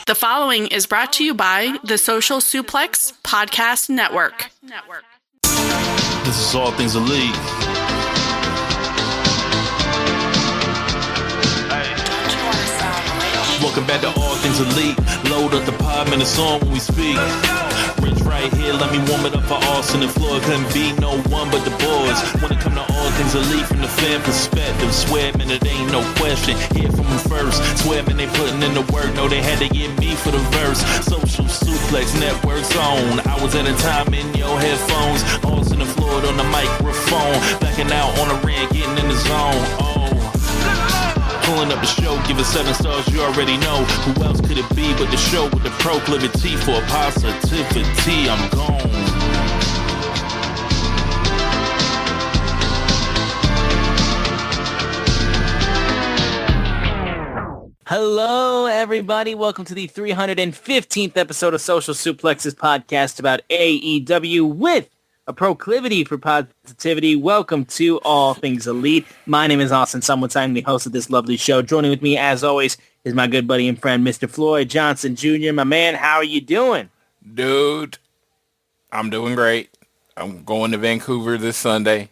The following is brought to you by the Social Suplex Podcast Network. This is All Things Elite. Welcome back to All Things Elite. Load up the pod, man, it's on when we speak. Rich right here, let me warm it up for Austin and Floyd. Couldn't be no one but the boys. When it come to All Things Elite from the fan perspective, swear, man, it ain't no question. Hear from them first. Swear, man, they putting in the work. No, they had to get me for the verse. Social Suplex Network's on. I was at a time in your headphones. Austin and Floyd on the microphone. Backing out on the ring, getting in the zone. Pulling up the show, give it 7 stars, you already know. Who else could it be but the show with the proclivity for positivity? I'm gone. Hello, everybody. Welcome to the 315th episode of Social Suplex's podcast about AEW with a proclivity for positivity. Welcome to All Things Elite. My name is Austin. I'm the host of this lovely show. Joining with me, as always, is my good buddy and friend, Mr. Floyd Johnson Jr. My man, how are you doing? Dude, I'm doing great. I'm going to Vancouver this Sunday.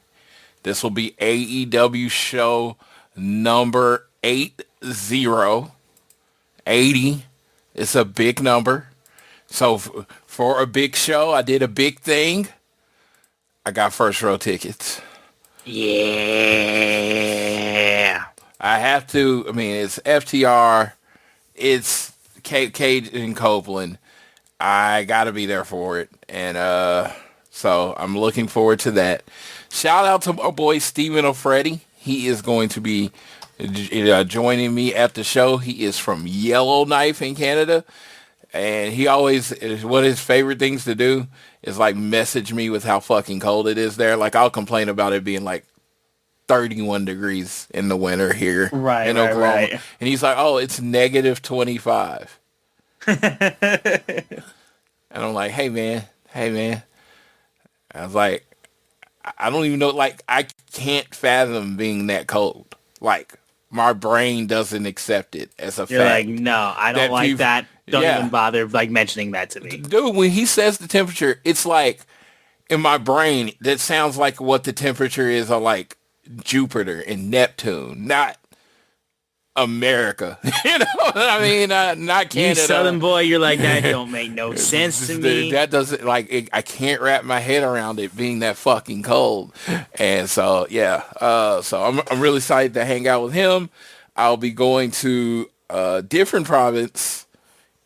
This will be AEW show number 80. 80. It's a big number. So for a big show, I did a big thing. I got first row tickets. Yeah. I have to. I mean, it's FTR. It's Cage and Copeland. I got to be there for it. And so I'm looking forward to that. Shout out to my boy Stephen O'Freddy. He is going to be joining me at the show. He is from Yellowknife in Canada. And he always, one of his favorite things to do is like message me with how fucking cold it is there. Like I'll complain about it being like 31 degrees in the winter here in Oklahoma. Right. And he's like, oh, it's negative 25. And I'm like, hey man. I was like, I don't even know, like I can't fathom being that cold. Like my brain doesn't accept it as a fact. You're like, no, I don't like that. Don't even bother like mentioning that to me. Dude, when he says the temperature, it's like in my brain, that sounds like what the temperature is on like Jupiter and Neptune, not America. You know what I mean? Not Canada. You Southern boy, you're like, that don't make no sense to me. That doesn't, like, I can't wrap my head around it being that fucking cold. And so, yeah. So I'm really excited to hang out with him. I'll be going to a different province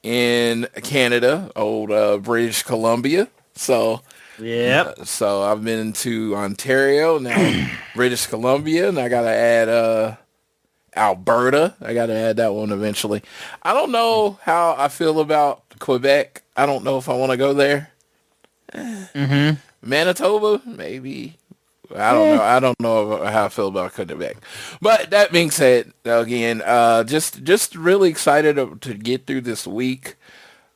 in Canada, old British Columbia. So, yep. So I've been to Ontario, now British Columbia, and I got to add Alberta. I got to add that one eventually. I don't know how I feel about Quebec. I don't know if I want to go there. Manitoba, maybe. I don't know. I don't know how I feel about Quebec. But that being said, again, just really excited to get through this week.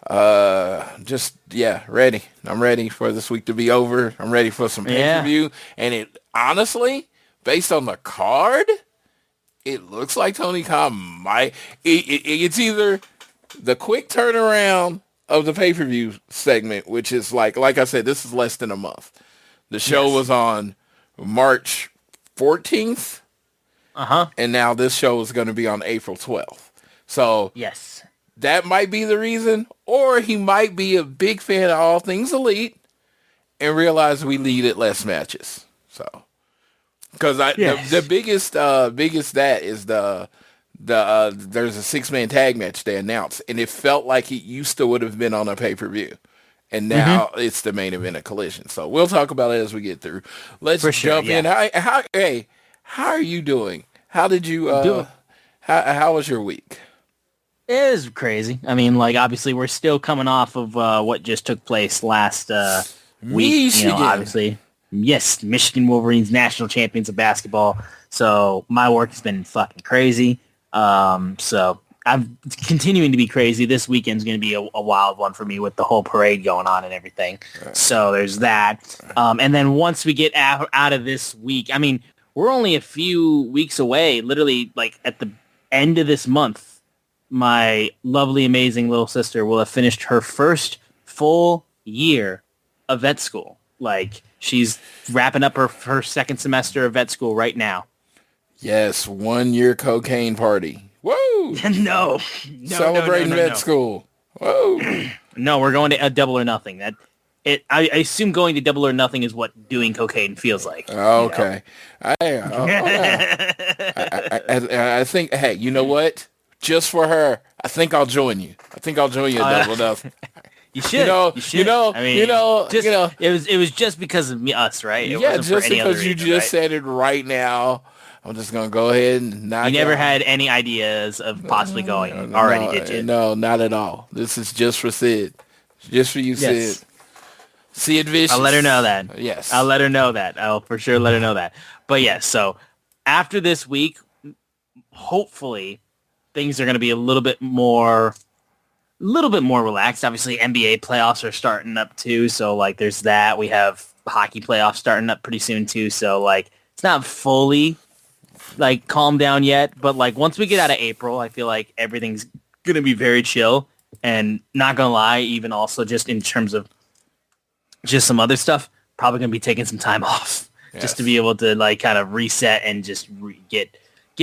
Ready. I'm ready for this week to be over. I'm ready for some pay-per-view. And it honestly, based on the card, it looks like Tony Khan might. It's either the quick turnaround of the pay-per-view segment, which is like I said, this is less than a month. The show was on March 14th. And now this show is going to be on April 12th. So yes, that might be the reason, or he might be a big fan of All Things Elite and realize we lead at less matches. So, because the biggest that is the there's a 6-man tag match they announced, and it felt like it used to would have been on a pay-per-view. And now it's the main event of Collision. So we'll talk about it as we get through. Let's jump in. How are you doing? How did you how was your week? It was crazy. I mean, like, obviously we're still coming off of what just took place last week. Michigan. You know, obviously. Yes, Michigan Wolverines national champions of basketball. So my work has been fucking crazy. So I'm continuing to be crazy. This weekend's going to be a wild one for me with the whole parade going on and everything. Right. So there's that. And then once we get out of this week, I mean, we're only a few weeks away, literally like at the end of this month, my lovely, amazing little sister will have finished her first full year of vet school. Like, she's wrapping up her second semester of vet school right now. Yes, 1 year cocaine party. Woo! No. Celebrating vet school. Whoa. No, we're going to a Double or Nothing. I assume going to Double or Nothing is what doing cocaine feels like. Okay. I think, hey, you know what? Just for her, I think I'll join you. I think I'll join you at Double or Nothing. You should. It was just because of us, right? It wasn't just for any because other you reason, just right? said it right now. I'm just gonna go ahead and knock. You never out. had any ideas of possibly going already, did you? No, not at all. This is just for Sid. Just for you, Yes. Sid. Sid Vicious. I'll let her know that. Yes. I'll let her know that. I'll for sure let her know that. But yes, so after this week, hopefully things are going to be a little bit more relaxed. Obviously, NBA playoffs are starting up too, so like there's that. We have hockey playoffs starting up pretty soon too, so like it's not fully like calmed down yet, but like once we get out of April, I feel like everything's going to be very chill. And not going to lie, even also just in terms of just some other stuff, probably going to be taking some time off just to be able to like kind of reset and just get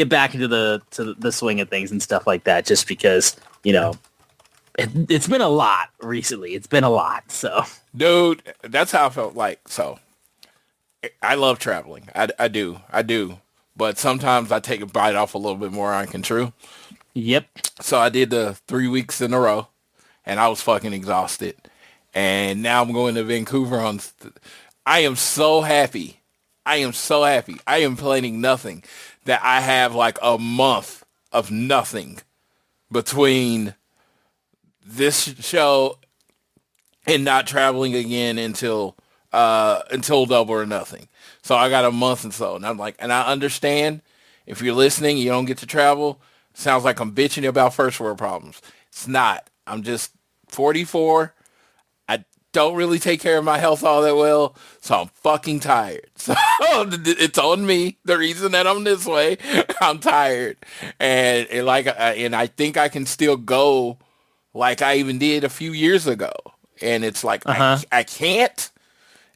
back into the swing of things and stuff like that, just because, you know, it's been a lot recently. It's been a lot. So, dude, that's how I felt like. So I love traveling. I do. But sometimes I take a bite off a little bit more than I can chew. Yep. So I did the 3 weeks in a row, and I was fucking exhausted. And now I'm going to Vancouver I am so happy. I am planning nothing that I have like a month of nothing between this show and not traveling again until Double or Nothing. So I got a month and so, and I'm like, and I understand if you're listening, you don't get to travel. Sounds like I'm bitching about first world problems. It's not. I'm just 44. I don't really take care of my health all that well, so I'm fucking tired. So it's on me. The reason that I'm this way, I'm tired, and I think I can still go like I even did a few years ago. And it's like I can't.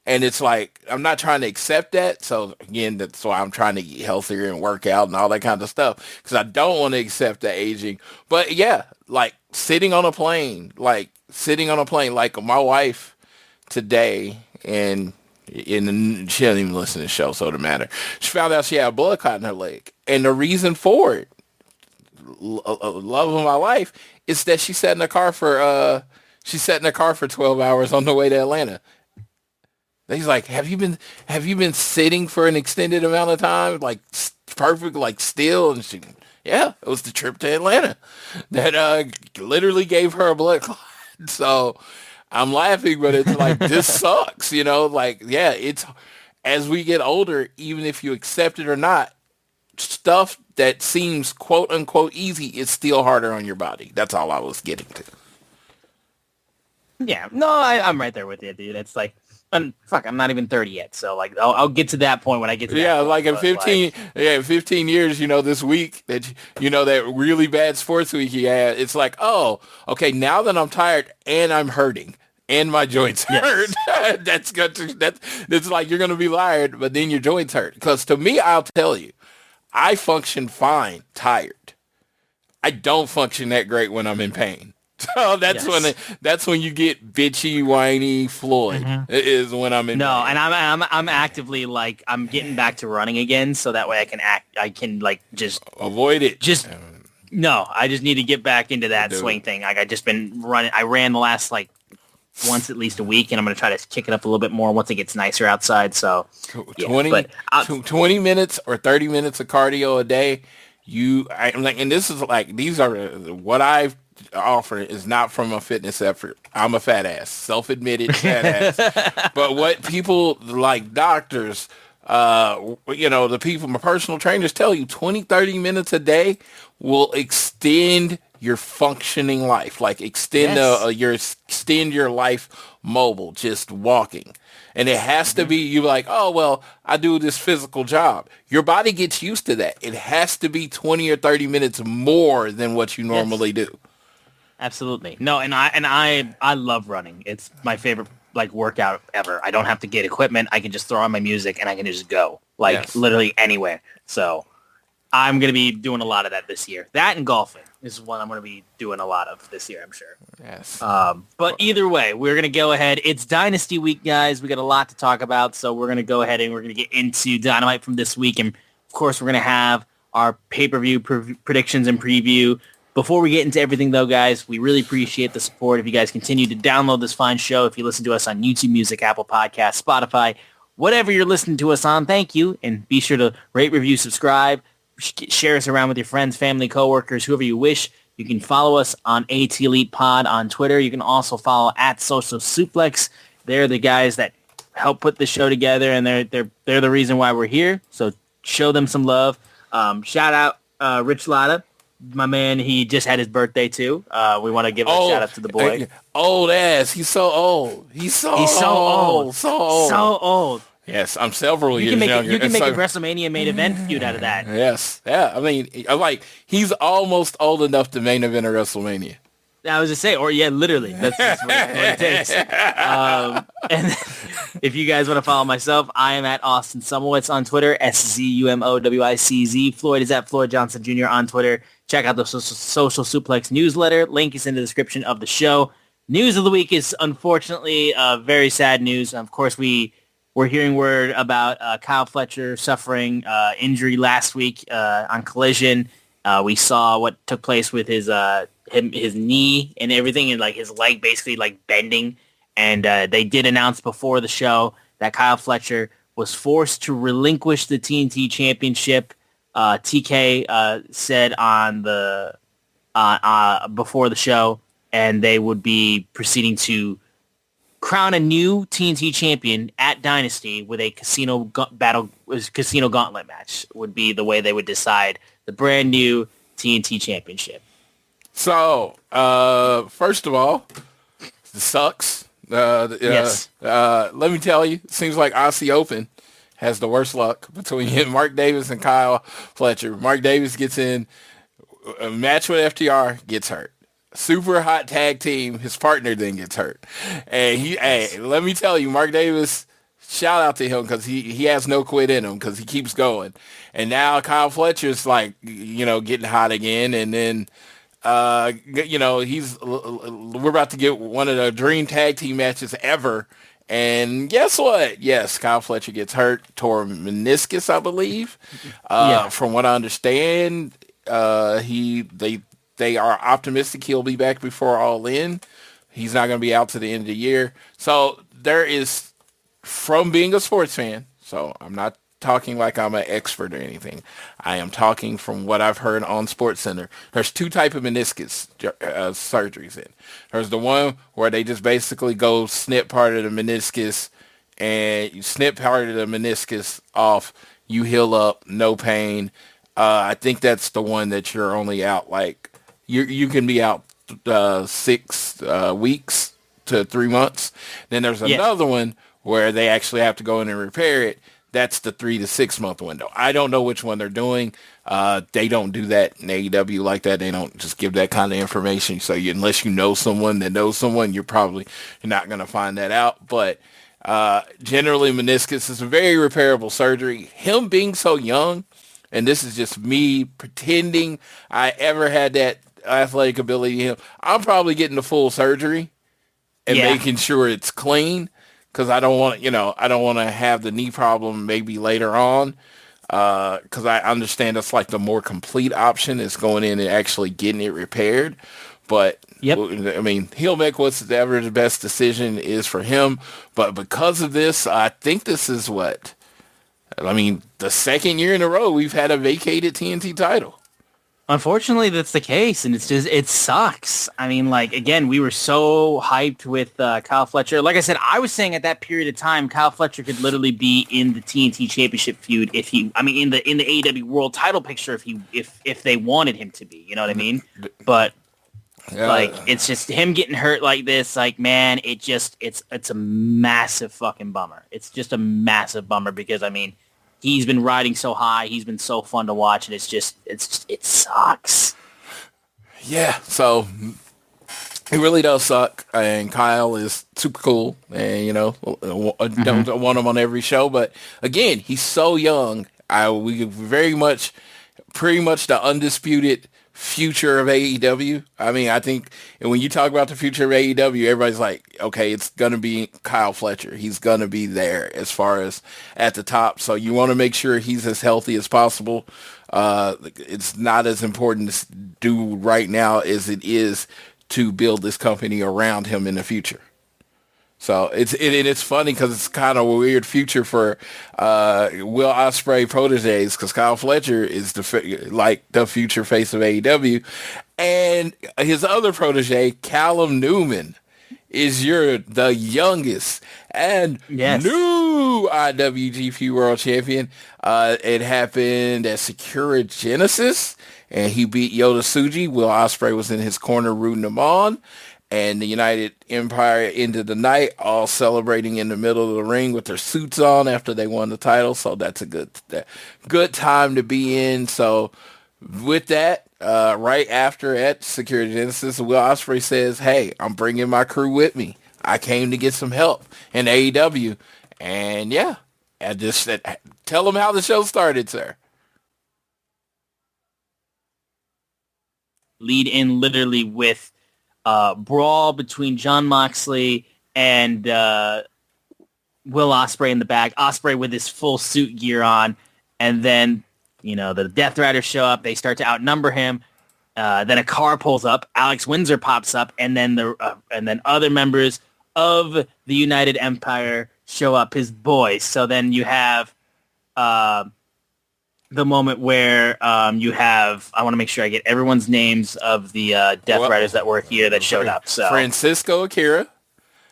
And it's like, I'm not trying to accept that. So again, that's why I'm trying to get healthier and work out and all that kind of stuff. Because I don't want to accept the aging. But yeah, like sitting on a plane, like my wife today, and she doesn't even listen to the show, so it doesn't matter. She found out she had a blood clot in her leg. And the reason for it, love of my life, is that she sat in the car for 12 hours on the way to Atlanta. He's like, have you been sitting for an extended amount of time, like perfect, like still? And she, yeah, it was the trip to Atlanta that literally gave her a blood clot. So I'm laughing, but it's like, this sucks, you know? Like, yeah, it's as we get older, even if you accept it or not, stuff that seems quote unquote easy is still harder on your body. That's all I was getting to. Yeah, no, I'm right there with you, dude. It's like, I'm not even 30 yet, so like I'll get to that point when I get to that point, like in 15 years, you know, this week that that really bad sports week you had, it's like, oh, okay, now that I'm tired and I'm hurting and my joints hurt, that's good. That's like, you're gonna be tired, but then your joints hurt. Because to me, I'll tell you, I function fine tired. I don't function that great when I'm in pain. So that's when you get bitchy, whiny Floyd is when I'm in. No, pain. And I'm actively like, I'm getting back to running again, so that way I can like just avoid it. No, I just need to get back into that swing thing. Like I just been running. I ran the last like once at least a week, and I'm gonna try to kick it up a little bit more once it gets nicer outside. So 20 minutes or 30 minutes of cardio a day. And this is like, these are what I've offer is not from a fitness effort. I'm a fat ass, self-admitted fat ass. But what people like doctors, the people, my personal trainers tell you, 20, 30 minutes a day will extend your functioning life, like extend your life mobile, just walking. And it has to be, you're like, oh, well, I do this physical job. Your body gets used to that. It has to be 20 or 30 minutes more than what you normally do. Absolutely. No, and I love running. It's my favorite workout ever. I don't have to get equipment. I can just throw on my music and I can just go literally anywhere. So I'm going to be doing a lot of that this year. That and golfing is what I'm going to be doing a lot of this year, I'm sure. Yes. But either way, we're going to go ahead. It's Dynasty week, guys. We got a lot to talk about, so we're going to go ahead and we're going to get into Dynamite from this week. And, of course, we're going to have our pay-per-view predictions and preview. Before we get into everything, though, guys, we really appreciate the support. If you guys continue to download this fine show, if you listen to us on YouTube Music, Apple Podcasts, Spotify, whatever you're listening to us on, thank you. And be sure to rate, review, subscribe. Share us around with your friends, family, coworkers, whoever you wish. You can follow us on AT Elite Pod on Twitter. You can also follow at Social Suplex. They're the guys that help put the show together, and they're the reason why we're here. So show them some love. Shout out Rich Latta, my man. He just had his birthday too. We want to give a shout out to the boy. Old ass. He's so old. He's so old. So old. Yes, I'm several years younger. You can make a WrestleMania main event feud out of that. Yes. Yeah. I mean, he's almost old enough to main event a WrestleMania. I was just saying, literally. That's what it takes. And if you guys want to follow myself, I am at Austin Sumowitz on Twitter, SZUMOWICZ. Floyd is at Floyd Johnson Jr. on Twitter. Check out the Social Suplex newsletter. Link is in the description of the show. News of the week is unfortunately very sad news. Of course, we're hearing word about Kyle Fletcher suffering injury last week on Collision. We saw what took place with his knee and everything, and his leg basically bending. And they did announce before the show that Kyle Fletcher was forced to relinquish the TNT Championship. TK said on the before the show, and they would be proceeding to crown a new TNT champion at Dynasty with a casino gauntlet match would be the way they would decide the brand new TNT championship. So, first of all, it sucks. Yes. Let me tell you, it seems like Aussie Open has the worst luck between Mark Davis and Kyle Fletcher. Mark Davis gets in a match with FTR, gets hurt. Super hot tag team. His partner then gets hurt. And let me tell you, Mark Davis, shout out to him because he has no quit in him because he keeps going. And now Kyle Fletcher's getting hot again. And then, we're about to get one of the dream tag team matches ever. And guess what? Yes, Kyle Fletcher gets hurt, tore meniscus, I believe. From what I understand, they are optimistic he'll be back before All In. He's not going to be out to the end of the year. So there is, from being a sports fan, so I'm not talking like I'm an expert or anything. I am talking from what I've heard on SportsCenter. There's two type of meniscus surgeries in. There's the one where they just basically go snip part of the meniscus, and you snip part of the meniscus off, you heal up, no pain. I think that's the one that you're only out you can be out 6 weeks to 3 months. Then there's another one where they actually have to go in and repair it. That's the 3 to 6 month window. I don't know which one they're doing. They don't do that in AEW like that. They don't just give that kind of information. So unless you know someone that knows someone, you're not going to find that out. But generally, meniscus is a very repairable surgery. Him being so young, and this is just me pretending I ever had that athletic ability. I'm probably getting the full surgery and making sure it's clean because I don't want to have the knee problem maybe later on because I understand that's the more complete option is going in and actually getting it repaired. But I mean, he'll make whatever the best decision is for him. But because of this, I think this is the second year in a row we've had a vacated TNT title. Unfortunately, that's the case, and it sucks. I mean, again, we were so hyped with Kyle Fletcher. Like I said, I was saying at that period of time, Kyle Fletcher could literally be in the TNT Championship feud in the AEW World Title picture if they wanted him to be. You know what I mean? But Like, it's just him getting hurt like this. Like, man, it's a massive fucking bummer. It's just a massive bummer because, I mean, he's been riding so high. He's been so fun to watch, and it sucks. Yeah, so it really does suck. And Kyle is super cool, and don't want him on every show. But again, he's so young. We pretty much the undisputed future of AEW. I mean, I think, and when you talk about the future of AEW, everybody's like, okay, it's gonna be Kyle Fletcher. He's gonna be there as far as at the top. So you want to make sure he's as healthy as possible. It's not as important to do right now as it is to build this company around him in the future. So it's funny because it's kind of a weird future for Will Ospreay proteges because Kyle Fletcher is the future face of AEW, and his other protege Callum Newman is the youngest and new IWGP World Champion. It happened at Sakura Genesis, and he beat Yota Tsuji. Will Ospreay was in his corner rooting him on. And the United Empire ended the night all celebrating in the middle of the ring with their suits on after they won the title. So that's a good time to be in. So with that, right after at Security Genesis, Will Ospreay says, hey, I'm bringing my crew with me. I came to get some help in AEW. And yeah, I just tell them how the show started, sir. Lead in literally with brawl between Jon Moxley and Will Ospreay in the back. Ospreay with his full suit gear on, and then the Death Riders show up. They start to outnumber him. Then a car pulls up. Alex Windsor pops up, and then other members of the United Empire show up, his boys. So then you have the moment where you have, I want to make sure I get everyone's names of the Death Riders that were here that showed up. So Francisco Akira.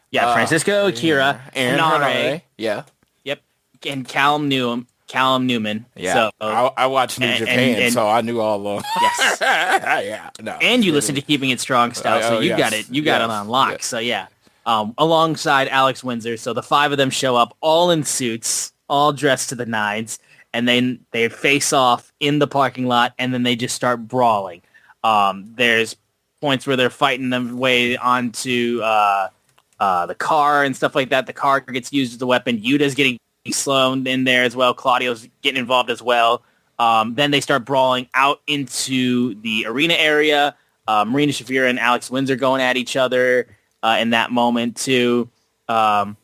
Yeah, Francisco Akira. Aaron Henare. Yeah. Yep. And Callum Newman. Yeah. So, I watched New Japan, so I knew all along. Yes. Yeah. No. And you listened to Keeping It Strong style, so you got it. You got it on lock. Yes. So yeah. Alongside Alex Windsor. So the five of them show up all in suits, all dressed to the nines. And then they face off in the parking lot, and then they just start brawling. There's points where they're fighting their way onto the car and stuff like that. The car gets used as a weapon. Yuta's getting slowed in there as well. Claudio's getting involved as well. Then they start brawling out into the arena area. Marina Shafir and Alex Windsor going at each other in that moment too. And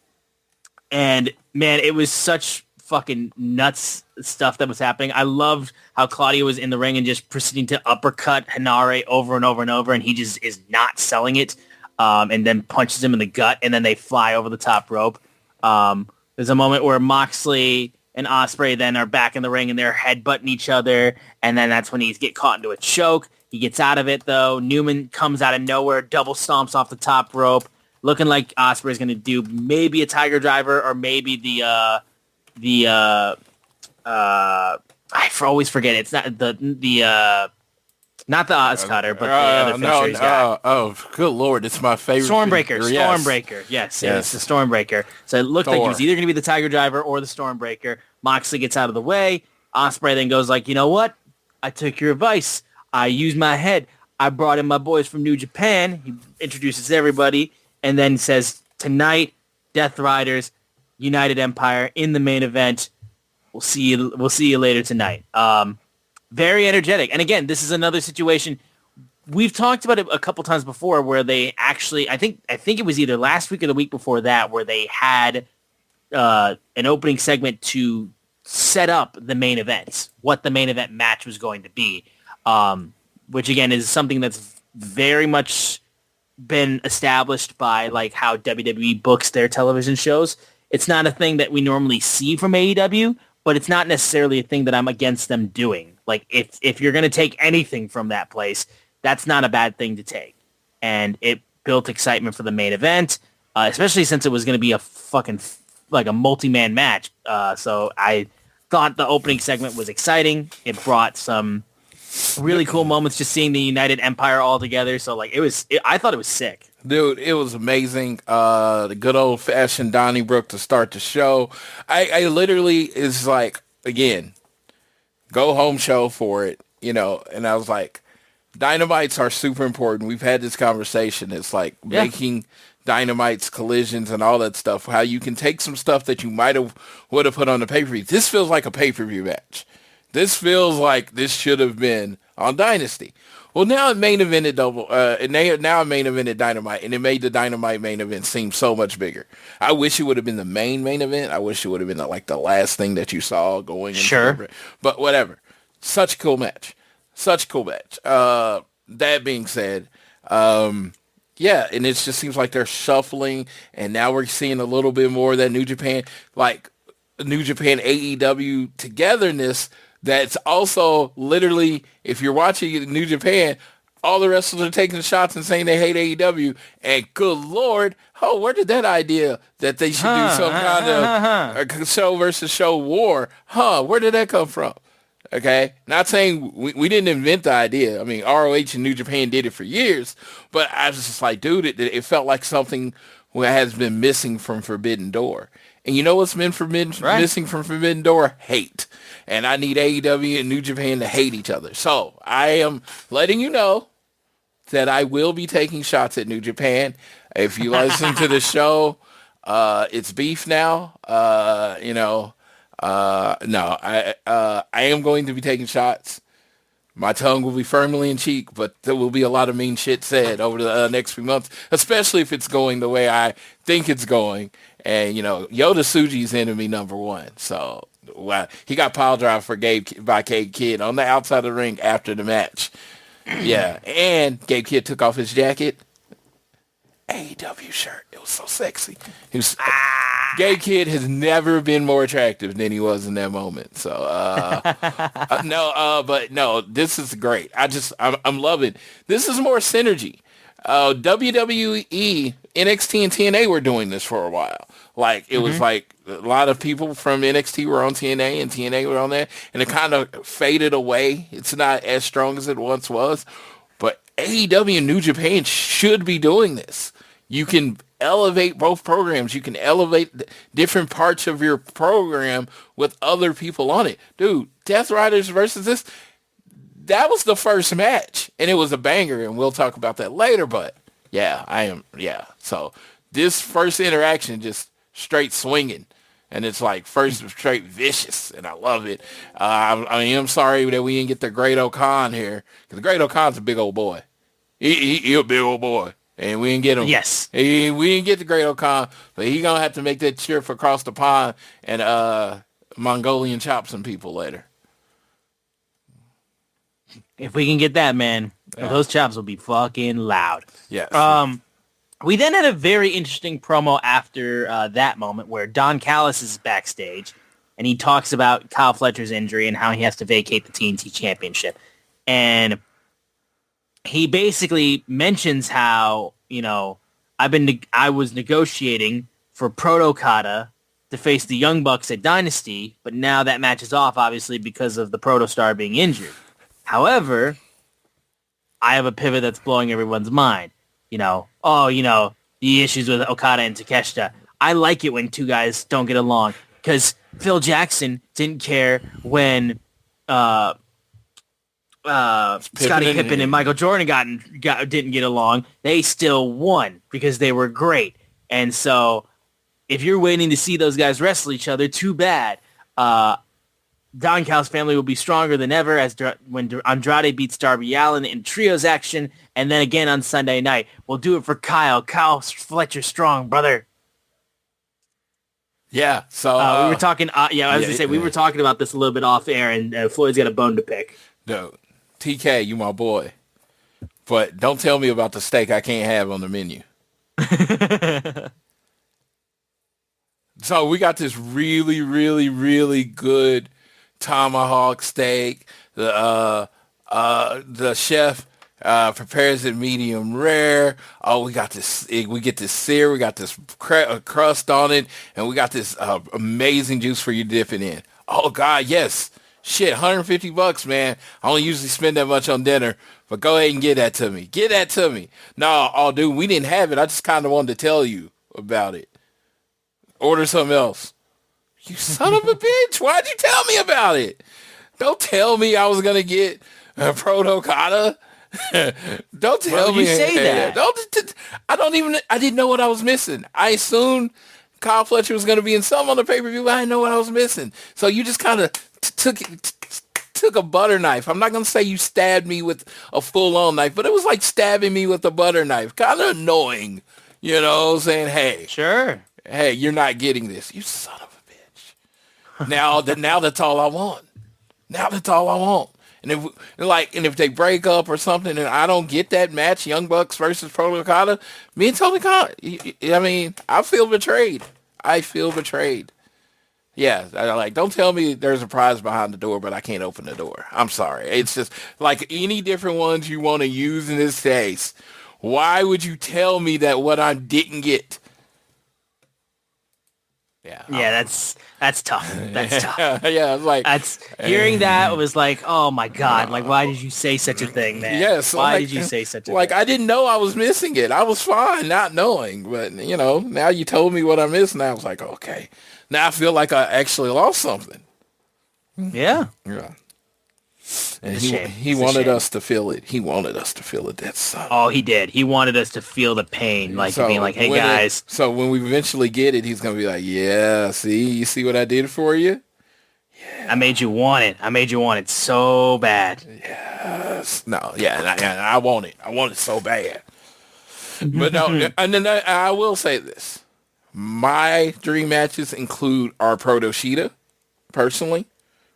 man, it was such fucking nuts stuff that was happening. I loved how Claudio was in the ring and just proceeding to uppercut Henare over and over and over, and he just is not selling it, and then punches him in the gut, and then they fly over the top rope. There's a moment where Moxley and Ospreay then are back in the ring, and they're headbutting each other, and then that's when he gets caught into a choke. He gets out of it, though. Newman comes out of nowhere, double stomps off the top rope, looking like Ospreay's going to do maybe a Tiger Driver or maybe I always forget it. It's not the not the Oz Cutter, but the other finisher he's got. Oh, good Lord. It's my favorite. Stormbreaker. Yes. Stormbreaker. Yes, it's the Stormbreaker. So it looked like he was either going to be the Tiger Driver or the Stormbreaker. Moxley gets out of the way. Ospreay then goes like, you know what? I took your advice. I used my head. I brought in my boys from New Japan. He introduces everybody and then says, tonight, Death Riders, United Empire in the main event. We'll see you later tonight. Very energetic. And again, this is another situation. We've talked about it a couple times before where they actually, I think it was either last week or the week before that, where they had an opening segment to set up the main event, what the main event match was going to be, which again is something that's very much been established by like how WWE books their television shows. It's not a thing that we normally see from AEW, but it's not necessarily a thing that I'm against them doing. Like, if you're going to take anything from that place, that's not a bad thing to take. And it built excitement for the main event, especially since it was going to be a fucking, like a multi-man match. So I thought the opening segment was exciting. It brought some Really cool moments just seeing the United Empire all together. So like I thought it was sick. Dude, it was amazing. The good old fashioned Donnybrook to start the show. I literally is like, again, go home show for it, and I was like, dynamites are super important. We've had this conversation. It's like making dynamites, collisions, and all that stuff. How you can take some stuff that you would have put on the pay-per-view. This feels like a pay-per-view match. This feels like this should have been on Dynasty. Well, now it main evented now it main evented Dynamite, and it made the Dynamite main event seem so much bigger. I wish it would have been the main event. I wish it would have been like the last thing that you saw going. Sure. But whatever. Such a cool match. That being said, and it just seems like they're shuffling, and now we're seeing a little bit more of that New Japan AEW togetherness. That's also literally, if you're watching New Japan, all the wrestlers are taking shots and saying they hate AEW. And good Lord, where did that idea that they should do some kind of show versus show war? Where did that come from? Okay, not saying we didn't invent the idea. I mean, ROH and New Japan did it for years, but I was just like, dude, it felt like something that has been missing from Forbidden Door. And you know what's been missing from Forbidden Door? Hate. And I need AEW and New Japan to hate each other. So I am letting you know that I will be taking shots at New Japan. If you listen to the show, it's beef now. No, I am going to be taking shots. My tongue will be firmly in cheek, but there will be a lot of mean shit said over the next few months, especially if it's going the way I think it's going. And, Yoda Tsuji's enemy number one. So he got pile drive by Gabe Kidd on the outside of the ring after the match. Yeah, and Gabe Kidd took off his jacket. AEW shirt. It was so sexy. Gabe Kidd has never been more attractive than he was in that moment. So no, this is great. I'm loving. This is more synergy. WWE, NXT, and TNA were doing this for a while. Like it was like a lot of people from NXT were on TNA and TNA were on there, and it kind of faded away. It's not as strong as it once was, but AEW and New Japan should be doing this. You can elevate both programs. You can elevate different parts of your program with other people on it. Dude, Death Riders versus this, that was the first match, and it was a banger, and we'll talk about that later, but so this first interaction just straight swinging, and it's like first straight vicious, and I love it. I am sorry that we didn't get the Great O'Khan here, because the Great O'Khan's a big old boy. He a big old boy, and we didn't get him. Yes. We didn't get the Great O'Khan, but he going to have to make that trip across the pond and Mongolian chop some people later. If we can get that, man, those chops will be fucking loud. Yes. We then had a very interesting promo after that moment where Don Callis is backstage, and he talks about Kyle Fletcher's injury and how he has to vacate the TNT Championship. And he basically mentions how, I was negotiating for Proto-Kata to face the Young Bucks at Dynasty, but now that match is off, obviously, because of the Proto-Star being injured. However, I have a pivot that's blowing everyone's mind. The issues with Okada and Takeshita. I like it when two guys don't get along, because Phil Jackson didn't care when Scottie Pippen and Michael Jordan didn't get along. They still won because they were great. And so if you're waiting to see those guys wrestle each other, too bad. Don Callis' family will be stronger than ever when Andrade beats Darby Allin in trios action, and then again on Sunday night. We'll do it for Kyle. Kyle Fletcher strong, brother. Yeah, so we were talking. We were talking about this a little bit off air, and Floyd's got a bone to pick. Dude, TK, you my boy, but don't tell me about the steak I can't have on the menu. So we got this really, really, really good tomahawk steak. The chef prepares it medium rare. Oh, we got this. We get this sear. We got this crust on it, and we got this amazing juice for you to dip it in. Oh God, yes, Shit, $150, man. I only usually spend that much on dinner, but go ahead and get that to me. Get that to me. No, oh, dude, we didn't have it. I just kind of wanted to tell you about it. Order something else. You son of a bitch. Why'd you tell me about it? Don't tell me I was going to get Proto Kata. Don't tell me. You say that. I didn't know what I was missing. I assumed Kyle Fletcher was going to be in some on the pay-per-view, but I didn't know what I was missing. So you just kind of took a butter knife. I'm not going to say you stabbed me with a full-on knife, but it was like stabbing me with a butter knife. Kind of annoying, saying, hey. Sure. Hey, you're not getting this. You son of a bitch. Now that's all I want. Now that's all I want. And if they break up or something and I don't get that match, Young Bucks versus Proto Kata, me and Tony Khan, I feel betrayed. I feel betrayed. Yeah, don't tell me there's a prize behind the door, but I can't open the door. I'm sorry. It's just like any different ones you want to use in this case. Why would you tell me that what I didn't get? Yeah, that's tough. That's tough. Yeah, it's like hearing that was like, oh my god, like why did you say such a thing, man? Yes, why did you say such a thing? thing? I didn't know I was missing it. I was fine not knowing, but now you told me what I missed, and I was like, okay, now I feel like I actually lost something. Yeah. Yeah. And he wanted us to feel it. He wanted us to feel it. That son. Oh, he did. He wanted us to feel the pain, being like, "Hey guys." So when we eventually get it, he's gonna be like, "Yeah, you see what I did for you? Yeah. I made you want it. I made you want it so bad." Yes. No. Yeah. And I want it. I want it so bad. But no. And then I will say this: my dream matches include our Proto Sheeta, personally.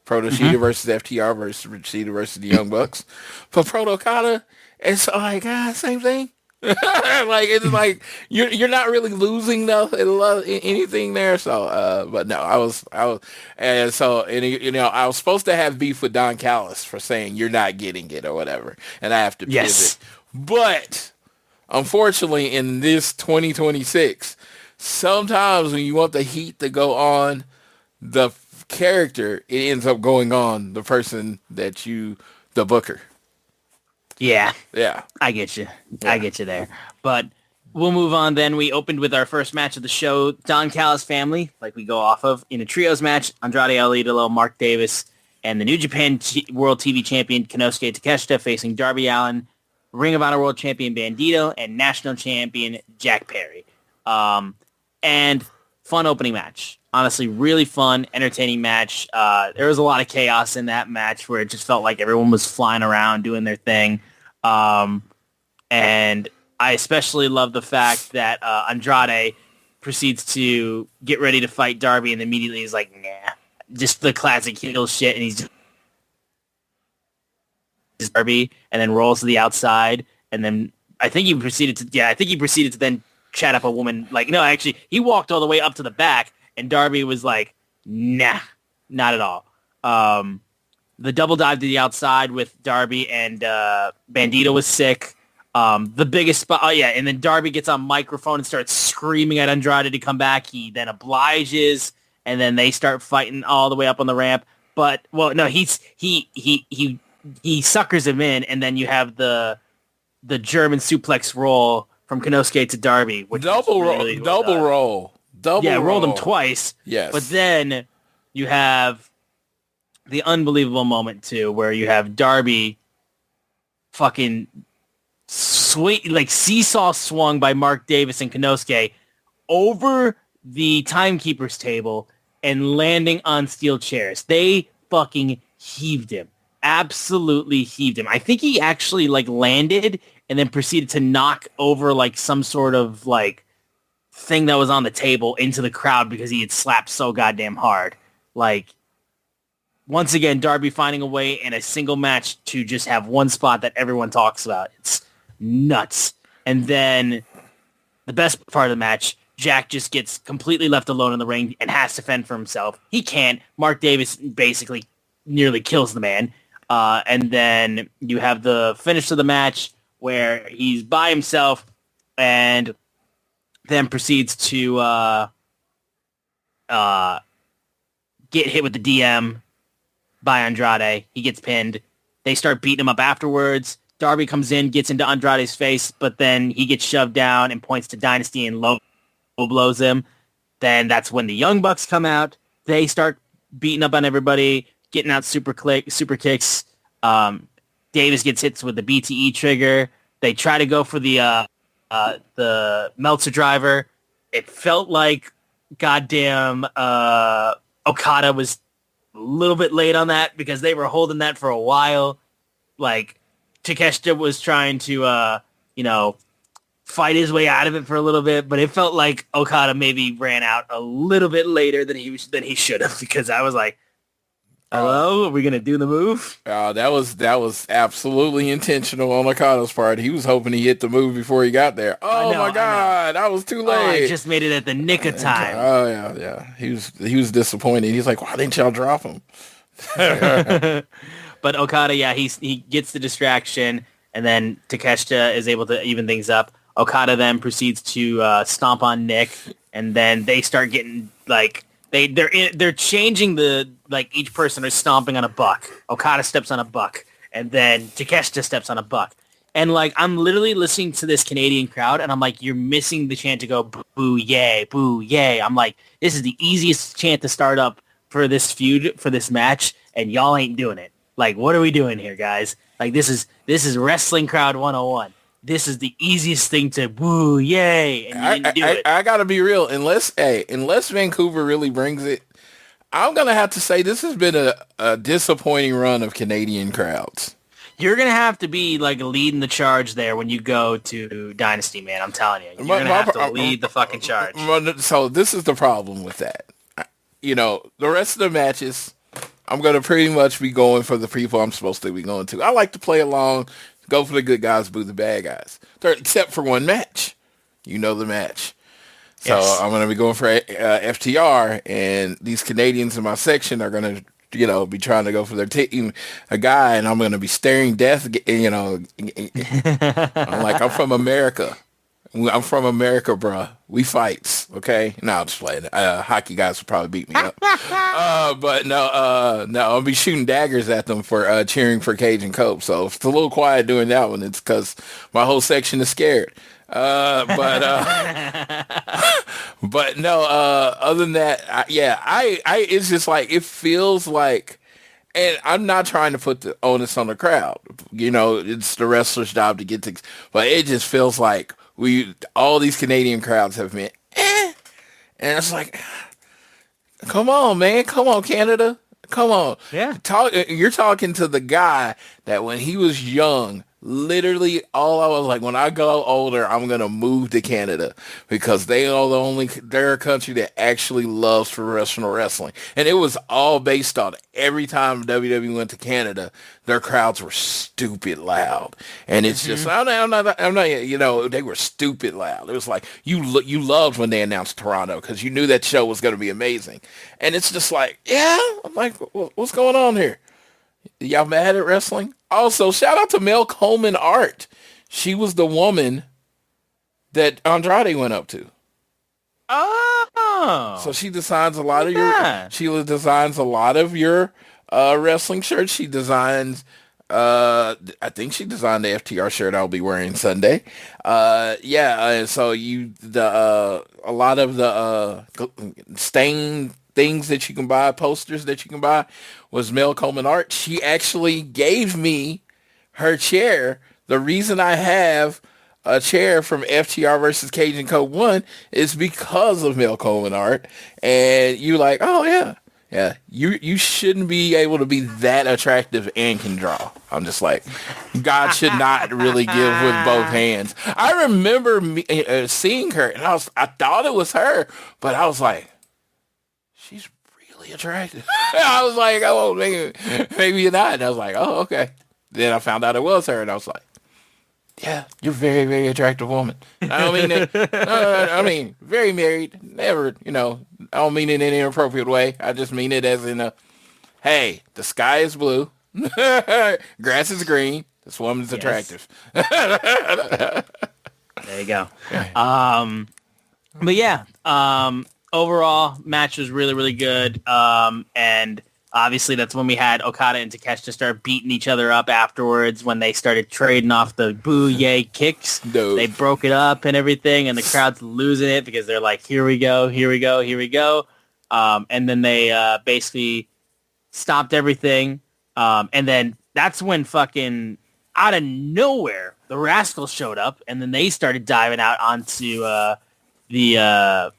Proto Sheeta versus FTR versus Sheeta versus the Young Bucks. For Proto Kata, it's like same thing. It's like you're not really losing anything there. So, but no, I was, and so I was supposed to have beef with Don Callis for saying you're not getting it or whatever, and I have to pivot. But unfortunately, in this 2026, sometimes when you want the heat to go on the character, it ends up going on the person the booker. Yeah. Yeah. I get you. Yeah. I get you there. But we'll move on then. We opened with our first match of the show, Don Callis family, like we go off of, in a trios match, Andrade El Idolo, Mark Davis, and the New Japan World TV Champion Konosuke Takeshita facing Darby Allin, Ring of Honor World Champion Bandito, and National Champion Jack Perry. And fun opening match. Honestly, really fun, entertaining match. There was a lot of chaos in that match where it just felt like everyone was flying around doing their thing. And I especially love the fact that Andrade proceeds to get ready to fight Darby and immediately he's like, nah. Just the classic heel shit, and he's just Darby, and then rolls to the outside, and then I think he proceeded to then chat up a woman. Like, no, actually, he walked all the way up to the back, and Darby was like, nah, not at all. The double dive to the outside with Darby and Bandito was sick. The biggest spot, and then Darby gets on microphone and starts screaming at Andrade to come back. He then obliges, and then they start fighting all the way up on the ramp. But, well, no, he suckers him in, and then you have the German suplex roll from Konosuke to Darby. Which double roll. Yeah, rolled him twice. Yes. But then you have the unbelievable moment, too, where you have Darby fucking seesaw swung by Mark Davis and Konosuke over the timekeeper's table and landing on steel chairs. They fucking heaved him. Absolutely heaved him. I think he actually landed and then proceeded to knock over some sort of thing that was on the table into the crowd because he had slapped so goddamn hard. Once again, Darby finding a way in a single match to just have one spot that everyone talks about. It's nuts. And then the best part of the match, Jack just gets completely left alone in the ring and has to fend for himself. He can't. Mark Davis basically nearly kills the man. And then you have the finish of the match where he's by himself and then proceeds to get hit with the DM by Andrade. He gets pinned. They start beating him up afterwards. Darby comes in, gets into Andrade's face, but then he gets shoved down and points to Dynasty and low blows him. Then that's when the Young Bucks come out. They start beating up on everybody, getting out super kicks. Davis gets hit with the BTE trigger. They try to go for the Meltzer driver. It felt like goddamn Okada was a little bit late on that because they were holding that for a while. Like, Takeshita was trying to, fight his way out of it for a little bit, but it felt like Okada maybe ran out a little bit later than he should have, because I was like, hello, are we going to do the move? That was absolutely intentional on Okada's part. He was hoping he hit the move before he got there. Oh my God, I was too late. I just made it at the nick of time. Oh yeah. He was disappointed. He's like, why didn't y'all drop him? But Okada, he gets the distraction, and then Takeshita is able to even things up. Okada then proceeds to stomp on Nick, and then they start getting like they're changing each person is stomping on a buck. Okada steps on a buck, and then Takeshita steps on a buck. And like, I'm literally listening to this Canadian crowd, and I'm like, you're missing the chant to go boo yay, boo yay. I'm like, this is the easiest chant to start up for this feud, for this match, and y'all ain't doing it. Like, what are we doing here, guys? Like, this is wrestling crowd 101. This is the easiest thing to woo, yay, and you didn't do it. I gotta be real. Unless Vancouver really brings it, I'm gonna have to say this has been a disappointing run of Canadian crowds. You're gonna have to be like leading the charge there when you go to Dynasty, man. I'm telling you, you're gonna have to lead the fucking charge. So this is the problem with that. The rest of the matches, I'm going to pretty much be going for the people I'm supposed to be going to. I like to play along, go for the good guys, boo the bad guys. Except for one match. You know the match. So yes. I'm going to be going for FTR, and these Canadians in my section are going to, be trying to go for their team, a guy, and I'm going to be staring death, I'm like, I'm from America. I'm from America, bruh. We fights, okay? No, I'm just playing. Hockey guys will probably beat me up. But no, I'll be shooting daggers at them for cheering for Cage and Cope. So if it's a little quiet doing that one, it's because my whole section is scared. But no, other than that, I it's just like, it feels like, and I'm not trying to put the onus on the crowd. It's the wrestler's job to get things, but it just feels like all these Canadian crowds have been, and it's like, come on, man, come on, Canada, come on, yeah. You're talking to the guy that when he was young, literally all I was like, when I go older, I'm gonna move to Canada because they're a country that actually loves professional wrestling, and it was all based on every time WWE went to Canada, their crowds were stupid loud, and it's just I'm not they were stupid loud. It was like you loved when they announced Toronto because you knew that show was gonna be amazing, and it's just like, yeah, I'm like, what's going on here? Y'all mad at wrestling? Also, shout out to Mel Coleman Art. She was the woman that Andrade went up to. Oh. So she designs a lot of your wrestling shirts. She designs I think she designed the FTR shirt I'll be wearing Sunday. And so a lot of the stain things that you can buy, posters that you can buy, was Mel Coleman Art. She actually gave me her chair. The reason I have a chair from FTR versus Cage and Code 1 is because of Mel Coleman Art. And you like, oh yeah. Yeah, you shouldn't be able to be that attractive and can draw. I'm just like, God should not really give with both hands. I remember seeing her, and I thought it was her, but I was like, she's really attractive. I was like, oh, maybe not. And I was like, oh, okay. Then I found out it was her, and I was like, yeah, you're a very, very attractive woman. I don't mean that. I mean, very married. Never, I don't mean it in an inappropriate way. I just mean it as in hey, the sky is blue. Grass is green. This woman's attractive. There you go. But yeah, overall, match was really, really good. And Obviously, that's when we had Okada and Takeshita start beating each other up afterwards when they started trading off the boo yay kicks. No. They broke it up and everything, and the crowd's losing it because they're like, here we go, here we go, here we go. And then they basically stopped everything. And then that's when fucking out of nowhere, the Rascals showed up, and then they started diving out onto the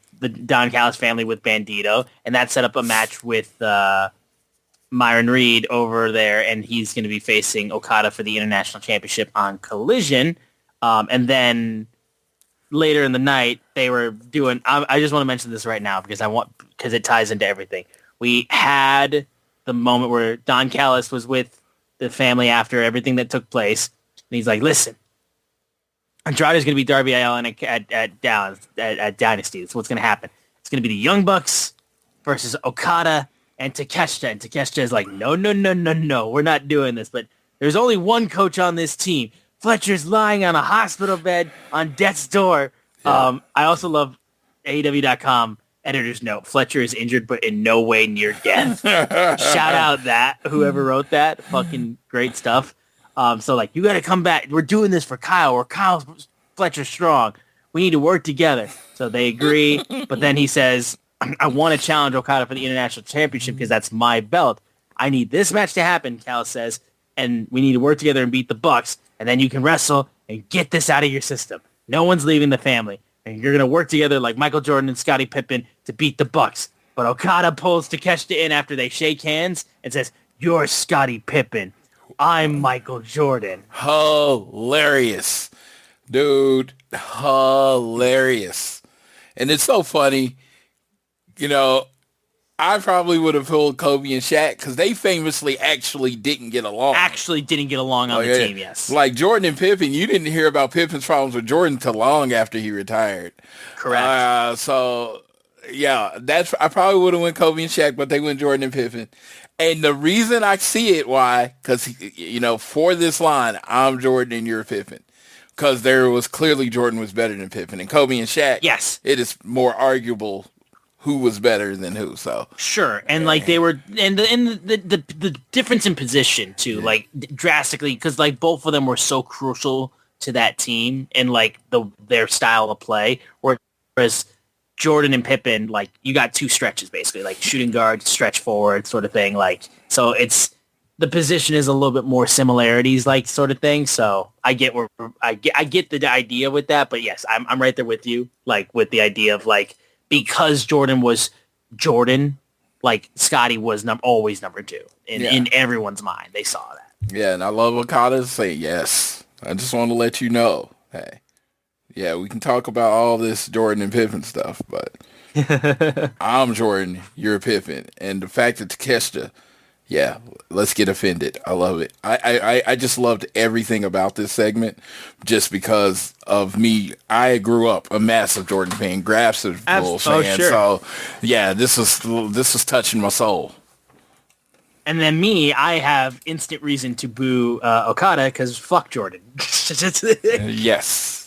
Don Callis family with Bandito, and that set up a match with Myron Reed over there, and he's going to be facing Okada for the International Championship on Collision. And then later in the night, they were doing... I just want to mention this right now because it ties into everything. We had the moment where Don Callis was with the family after everything that took place, and he's like, listen, Andrade's going to be Darby Allin at Dynasty. That's what's going to happen. It's going to be the Young Bucks versus Okada and Takeshita. And Takeshita is like, no, we're not doing this. But there's only one coach on this team. Fletcher's lying on a hospital bed on death's door. Yeah. I also love AEW.com editor's note. Fletcher is injured, but in no way near death. Shout out that, whoever wrote that. Fucking great stuff. So, like, you got to come back. We're doing this for Kyle. Or Kyle's Fletcher strong. We need to work together. So they agree. But then he says, I want to challenge Okada for the International Championship because that's my belt. I need this match to happen, Cal says, and we need to work together and beat the Bucks, and then you can wrestle and get this out of your system. No one's leaving the family, and you're going to work together like Michael Jordan and Scottie Pippen to beat the Bucks. But Okada pulls Takeshita in after they shake hands and says, you're Scottie Pippen. I'm Michael Jordan. Hilarious. Dude, hilarious. And it's so funny. You know, I probably would have pulled Kobe and Shaq because they famously actually didn't get along. On the team, yes. Like Jordan and Pippen, you didn't hear about Pippen's problems with Jordan till long after he retired. Correct. So, yeah, I probably would have went Kobe and Shaq, but they went Jordan and Pippen. And the reason I see it, why? Because, you know, for this line, I'm Jordan and you're Pippen. Because there was clearly Jordan was better than Pippen. And Kobe and Shaq, yes, it is more arguable who was better than who. So sure, and like they were, and the difference in position too, like drastically, because like both of them were so crucial to that team and like their style of play. Whereas Jordan and Pippen, like you got two stretches basically, like shooting guard, stretch forward, sort of thing. Like so, it's the position is a little bit more similarities, like sort of thing. So I get the idea with that, but yes, I'm right there with you, like with the idea of like. Because Jordan was Jordan, like Scotty was always number two in everyone's mind. They saw that. Yeah, and I love Okada say yes. I just want to let you know, hey, yeah, we can talk about all this Jordan and Pippen stuff, but I'm Jordan, you're Pippen, and the fact that Takeshita, yeah, let's get offended. I love it. I just loved everything about this segment just because of me. I grew up a massive Jordan fan, Graphs of Bulls fan. Sure. So, yeah, this was touching my soul. And then me, I have instant reason to boo Okada because fuck Jordan. Yes.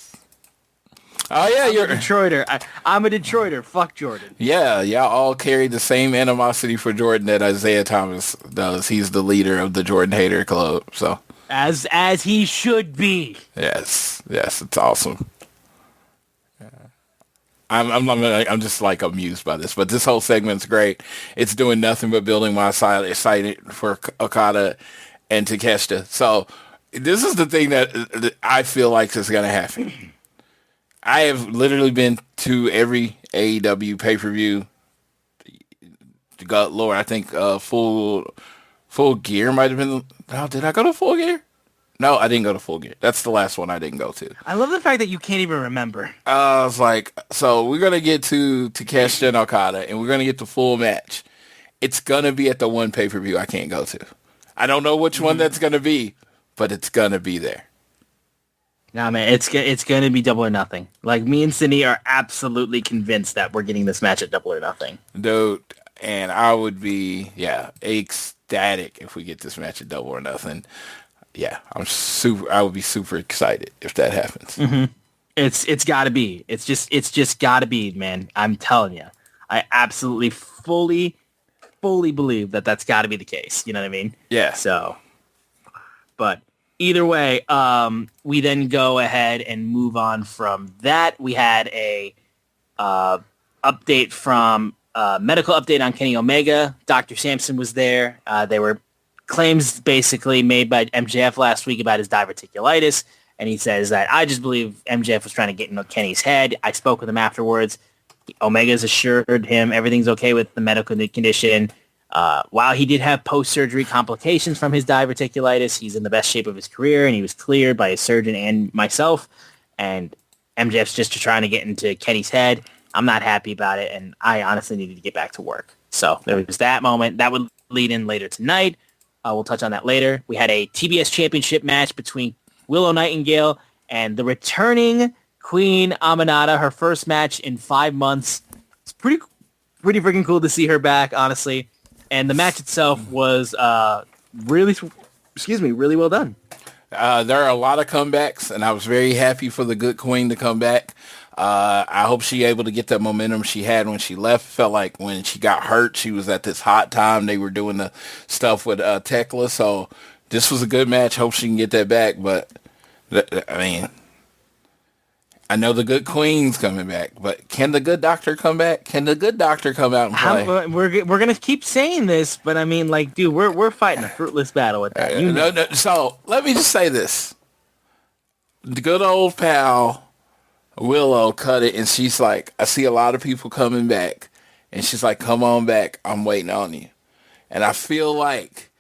Oh yeah, you're a Detroiter. I'm a Detroiter. Fuck Jordan. Yeah, y'all all carry the same animosity for Jordan that Isaiah Thomas does. He's the leader of the Jordan Hater Club. So as he should be. Yes, it's awesome. I'm just like amused by this, but this whole segment's great. It's doing nothing but building my excited for Okada and Takeshita. So this is the thing that I feel like is going to happen. I have literally been to every AEW pay-per-view. God, Lord, I think Full Gear might have been. Oh, did I go to Full Gear? No, I didn't go to Full Gear. That's the last one I didn't go to. I love the fact that you can't even remember. I was like, so we're going to get to Takeshita and Okada, and we're going to get the full match. It's going to be at the one pay-per-view I can't go to. I don't know which one that's going to be, but it's going to be there. Nah, man, it's going to be Double or Nothing. Like, me and Cindy are absolutely convinced that we're getting this match at Double or Nothing. Dude, and I would be, ecstatic if we get this match at Double or Nothing. Yeah, I would be super excited if that happens. Mm-hmm. It's got to be. It's just got to be, man. I'm telling you. I absolutely fully fully believe that that's got to be the case. You know what I mean? Yeah. So, but either way, we then go ahead and move on from that. We had a update from medical update on Kenny Omega. Dr. Sampson was there. There were claims basically made by MJF last week about his diverticulitis. And he says that I just believe MJF was trying to get into Kenny's head. I spoke with him afterwards. Omega's assured him everything's okay with the medical condition. While he did have post-surgery complications from his diverticulitis, he's in the best shape of his career, and he was cleared by his surgeon and myself. And MJF's just trying to get into Kenny's head. I'm not happy about it, and I honestly needed to get back to work. So there was that moment. That would lead in later tonight. We'll touch on that later. We had a TBS championship match between Willow Nightingale and the returning Queen Aminata, her first match in 5 months. It's pretty freaking cool to see her back, honestly. And the match itself was really well done. There are a lot of comebacks, and I was very happy for the good Queen to come back. I hope she able to get that momentum she had when she left. Felt like when she got hurt, she was at this hot time. They were doing the stuff with Tekla, so this was a good match. Hope she can get that back. But I mean, I know the good Queen's coming back, but can the good doctor come back? Can the good doctor come out and play? We're gonna keep saying this, but I mean, like, dude, we're fighting a fruitless battle with that. No. So let me just say this: the good old pal Willow cut it, and she's like, I see a lot of people coming back, and she's like, come on back, I'm waiting on you. And I feel like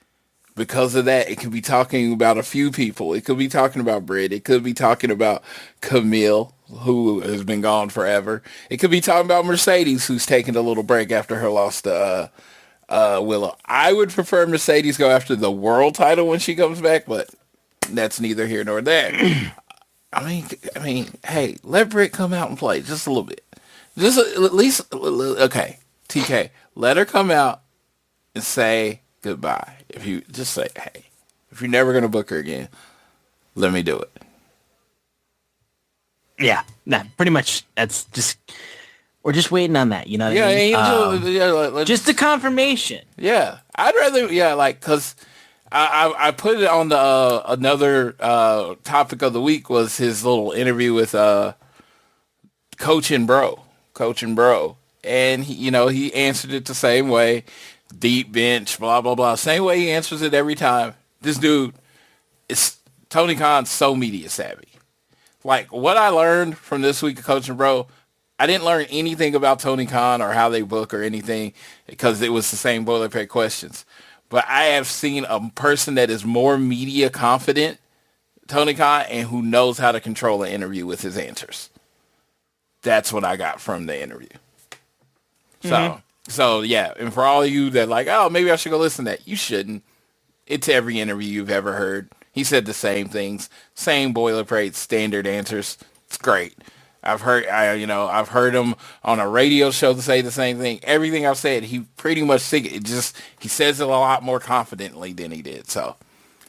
because of that, it could be talking about a few people. It could be talking about Britt. It could be talking about Camille, who has been gone forever. It could be talking about Mercedes, who's taking a little break after her loss to Willow. I would prefer Mercedes go after the world title when she comes back, but that's neither here nor there. I mean, hey, let Britt come out and play just a little bit. Just at least, okay, TK, let her come out and say goodbye. If you just say, hey, if you're never going to book her again, let me do it. Yeah, pretty much. That's just, we're just waiting on that, you know what I mean? Just the confirmation. Yeah, I'd rather, because I put it on the another topic of the week was his little interview with Coach and Bro, and he answered it the same way, deep bench, blah blah blah, same way he answers it every time. This dude is Tony Khan's so media savvy. Like what I learned from this week of Coach and Bro, I didn't learn anything about Tony Khan or how they book or anything because it was the same boilerplate questions. But I have seen a person that is more media confident, Tony Khan, and who knows how to control an interview with his answers. That's what I got from the interview. So yeah, and for all of you that like, oh, maybe I should go listen to that, you shouldn't. It's every interview you've ever heard. He said the same things, same boilerplate, standard answers. It's great. I've heard him on a radio show to say the same thing. Everything I've said, he pretty much he says it a lot more confidently than he did. So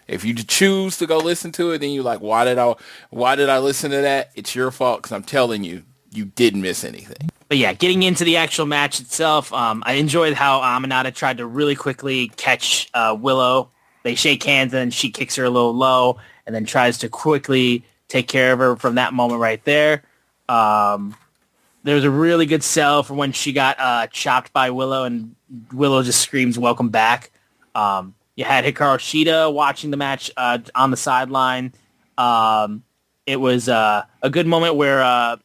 if you choose to go listen to it, then you're like, why did I listen to that? It's your fault because I'm telling you, you didn't miss anything. But yeah, getting into the actual match itself, I enjoyed how Aminata tried to really quickly catch Willow. They shake hands and she kicks her a little low and then tries to quickly take care of her from that moment right there. There was a really good sell for when she got chopped by Willow, and Willow just screams, welcome back. You had Hikaru Shida watching the match on the sideline. It was a good moment where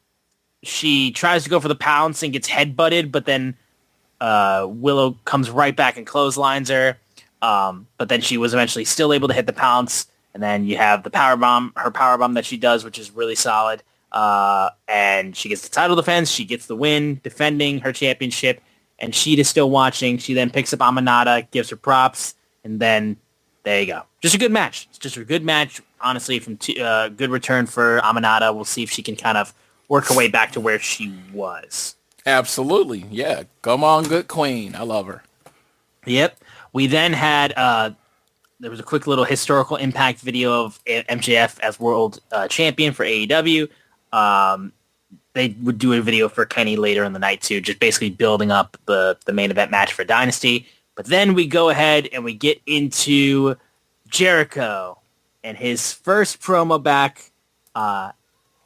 she tries to go for the pounce and gets headbutted, but then Willow comes right back and clotheslines her. But then she was eventually still able to hit the pounce, and then you have the her powerbomb that she does, which is really solid. And she gets the title defense. She gets the win, defending her championship, and Sheeta's still watching. She then picks up Aminata, gives her props, and then there you go. Just a good match. It's just a good match, honestly, from good return for Aminata. We'll see if she can kind of work her way back to where she was. Absolutely. Yeah. Come on, good queen. I love her. Yep. We then had, there was a quick little historical impact video of MJF as world champion for AEW. They would do a video for Kenny later in the night too, just basically building up the main event match for Dynasty. But then we go ahead and we get into Jericho and his first promo back.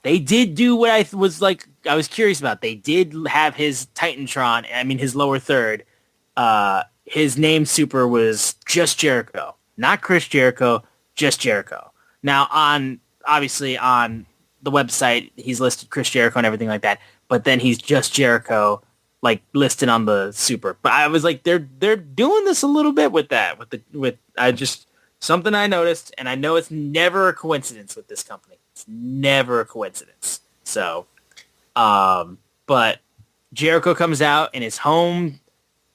They did do what I was curious about. They did have his Titantron, his lower third. His name super was just Jericho, not Chris Jericho, just Jericho. Now obviously on the website, he's listed Chris Jericho and everything like that, but then he's just Jericho, like listed on the super. But I was like, they're doing this a little bit with that, something I noticed, and I know it's never a coincidence with this company. It's never a coincidence. So, but Jericho comes out in his home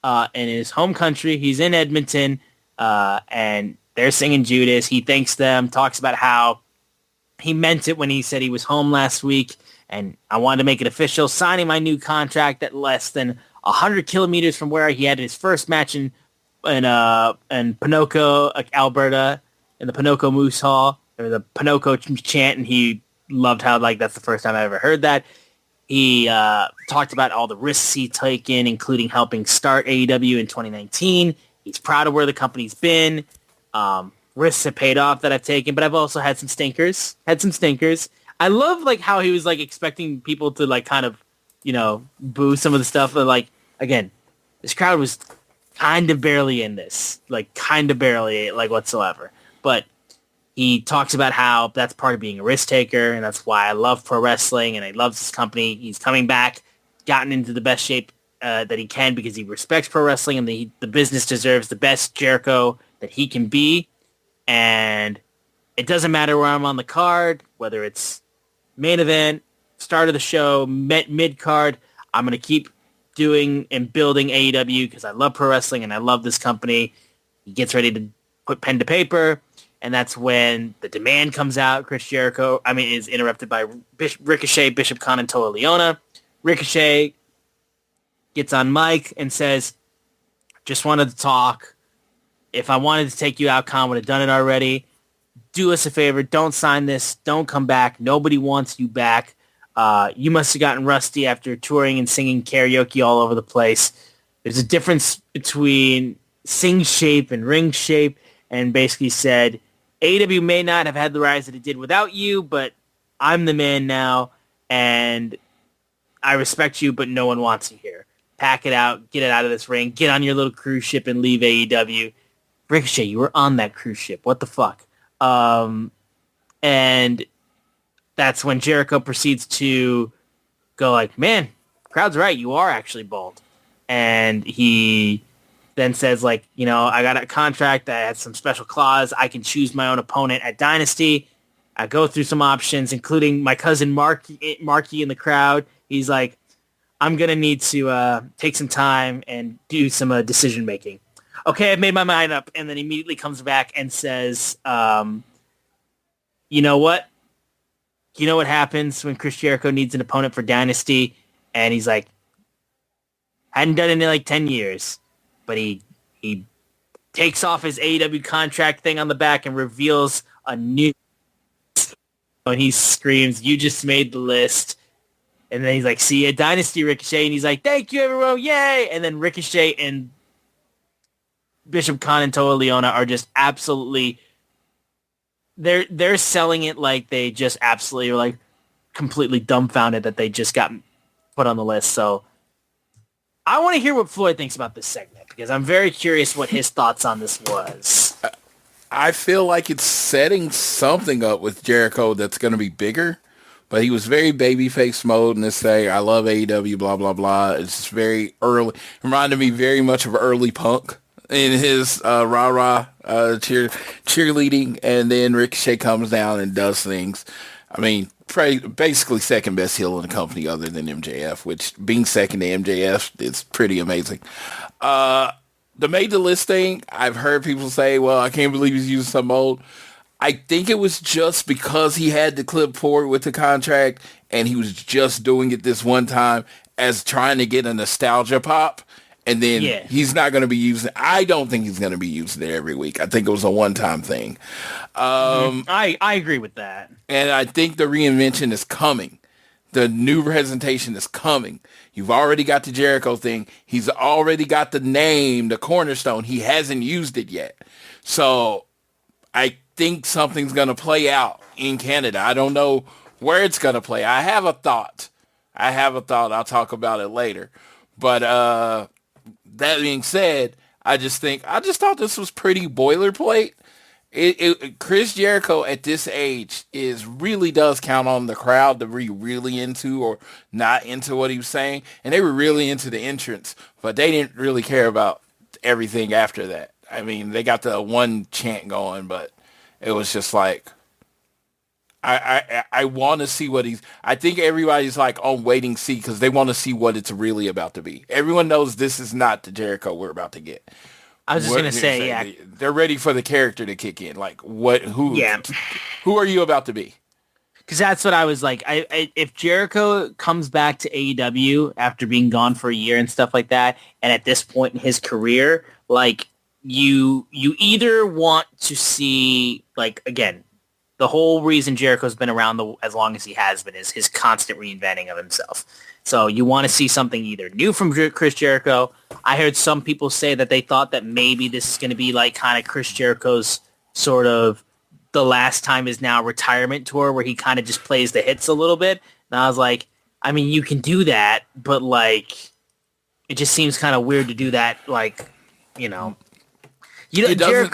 country. He's in Edmonton, and they're singing Judas. He thanks them, talks about how he meant it when he said he was home last week, and I wanted to make it official, signing my new contract at less than 100 kilometers from where he had his first match in Ponoco, Alberta, in the Ponoco Moose Hall. There was a Ponoco chant, and he loved how, that's the first time I ever heard that. He talked about all the risks he's taken, including helping start AEW in 2019. He's proud of where the company's been. Risks have paid off that I've taken, but I've also had some stinkers. I love, how he was, expecting people to, kind of, boo some of the stuff. But, again, this crowd was kind of barely in this. Whatsoever. But he talks about how that's part of being a risk taker, and that's why I love pro wrestling, and he loves this company. He's coming back, gotten into the best shape that he can because he respects pro wrestling, and the business deserves the best Jericho that he can be. And it doesn't matter where I'm on the card, whether it's main event, start of the show, mid card. I'm going to keep doing and building AEW because I love pro wrestling and I love this company. He gets ready to put pen to paper. And that's when the demand comes out. Chris Jericho, is interrupted by Ricochet, Bishop Khan, and Toa Leona. Ricochet gets on mic and says, just wanted to talk. If I wanted to take you out, Khan would have done it already. Do us a favor. Don't sign this. Don't come back. Nobody wants you back. You must have gotten rusty after touring and singing karaoke all over the place. There's a difference between sing shape and ring shape, and basically said, AEW may not have had the rise that it did without you, but I'm the man now, and I respect you, but no one wants you here. Pack it out. Get it out of this ring. Get on your little cruise ship and leave AEW. Ricochet, you were on that cruise ship. What the fuck? And that's when Jericho proceeds to go man, crowd's right. You are actually bald. And he then says, I got a contract that had some special clause. I can choose my own opponent at Dynasty. I go through some options, including my cousin Marky in the crowd. He's like, I'm going to need to take some time and do some decision making. Okay, I've made my mind up. And then immediately comes back and says, you know what? You know what happens when Chris Jericho needs an opponent for Dynasty? And he's like, hadn't done it in 10 years. But he takes off his AEW contract thing on the back and reveals a new... And he screams, you just made the list. And then he's like, see ya, Dynasty, Ricochet. And he's like, thank you, everyone, yay! And then Ricochet and Bishop Khan and Toa Leona are just absolutely... They're selling it like they just absolutely are completely dumbfounded that they just got put on the list. So I want to hear what Floyd thinks about this segment because I'm very curious what his thoughts on this was. I feel like it's setting something up with Jericho that's going to be bigger, but he was very babyface mode in this thing. I love AEW, blah, blah, blah. It's just very early. Reminded me very much of early Punk in his rah-rah cheerleading, and then Ricochet comes down and does things. Basically second best heel in the company other than MJF, which being second to MJF is pretty amazing. The made the list thing, I've heard people say, well, I can't believe he's using some old. I think it was just because he had the clipboard with the contract and he was just doing it this one time as trying to get a nostalgia pop. And then he's not going to be using it. I don't think he's going to be using it every week. I think it was a one-time thing. I agree with that. And I think the reinvention is coming. The new presentation is coming. You've already got the Jericho thing. He's already got the name, the cornerstone. He hasn't used it yet. So I think something's going to play out in Canada. I don't know where it's going to play. I have a thought. I'll talk about it later. But that being said, I just thought this was pretty boilerplate. Chris Jericho at this age really does count on the crowd to be really into or not into what he was saying. And they were really into the entrance, but they didn't really care about everything after that. I mean, they got the one chant going, but it was just like, I want to see I think everybody's like on waiting see because they want to see what it's really about to be. Everyone knows this is not the Jericho we're about to get. I was just going to say, yeah. They're ready for the character to kick in. Like, who are you about to be? Because that's what I was like. If Jericho comes back to AEW after being gone for a year and stuff like that, and at this point in his career, like, you either want to see, like, again, the whole reason Jericho's been around as long as he has been is his constant reinventing of himself. So you want to see something either new from Chris Jericho. I heard some people say that they thought that maybe this is going to be like kind of Chris Jericho's sort of the last time is now retirement tour where he kind of just plays the hits a little bit. And I was like, I mean, you can do that, but like, it just seems kind of weird to do that. Like, Jericho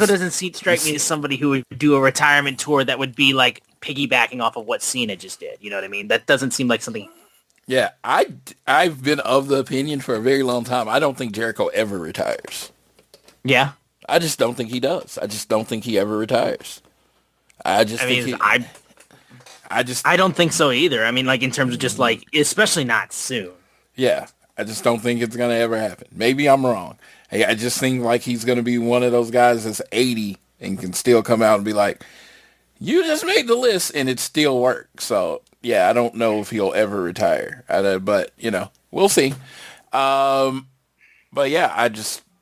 doesn't strike me as somebody who would do a retirement tour that would be like piggybacking off of what Cena just did. You know what I mean? That doesn't seem like something. Yeah, I've been of the opinion for a very long time. I don't think Jericho ever retires. Yeah, I just don't think he does. I just don't think he ever retires. I don't think so either. I mean, like in terms of just like, especially not soon. Yeah, I just don't think it's gonna ever happen. Maybe I'm wrong. I just think like he's gonna be one of those guys that's 80 and can still come out and be like, "You just made the list," and it still works. So. Yeah, I don't know if he'll ever retire, but we'll see. But yeah,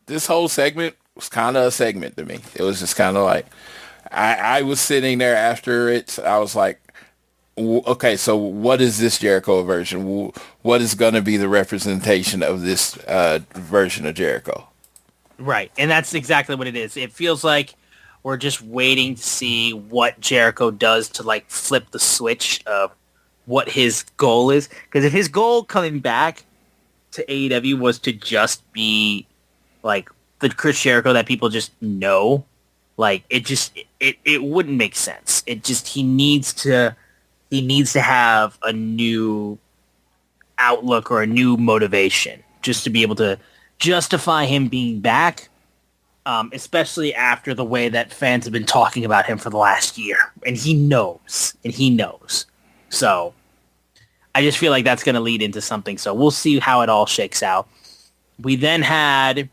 this whole segment was kind of a segment to me. It was just kind of like, I was sitting there after it. I was like, okay, so what is this Jericho version? What is going to be the representation of this version of Jericho? Right, and that's exactly what it is. It feels like we're just waiting to see what Jericho does to like flip the switch of what his goal is. Because if his goal coming back to AEW was to just be like the Chris Jericho that people just know, like it wouldn't make sense. He needs to have a new outlook or a new motivation just to be able to justify him being back. Especially after the way that fans have been talking about him for the last year. And he knows. So I just feel like that's going to lead into something. So we'll see how it all shakes out. We then had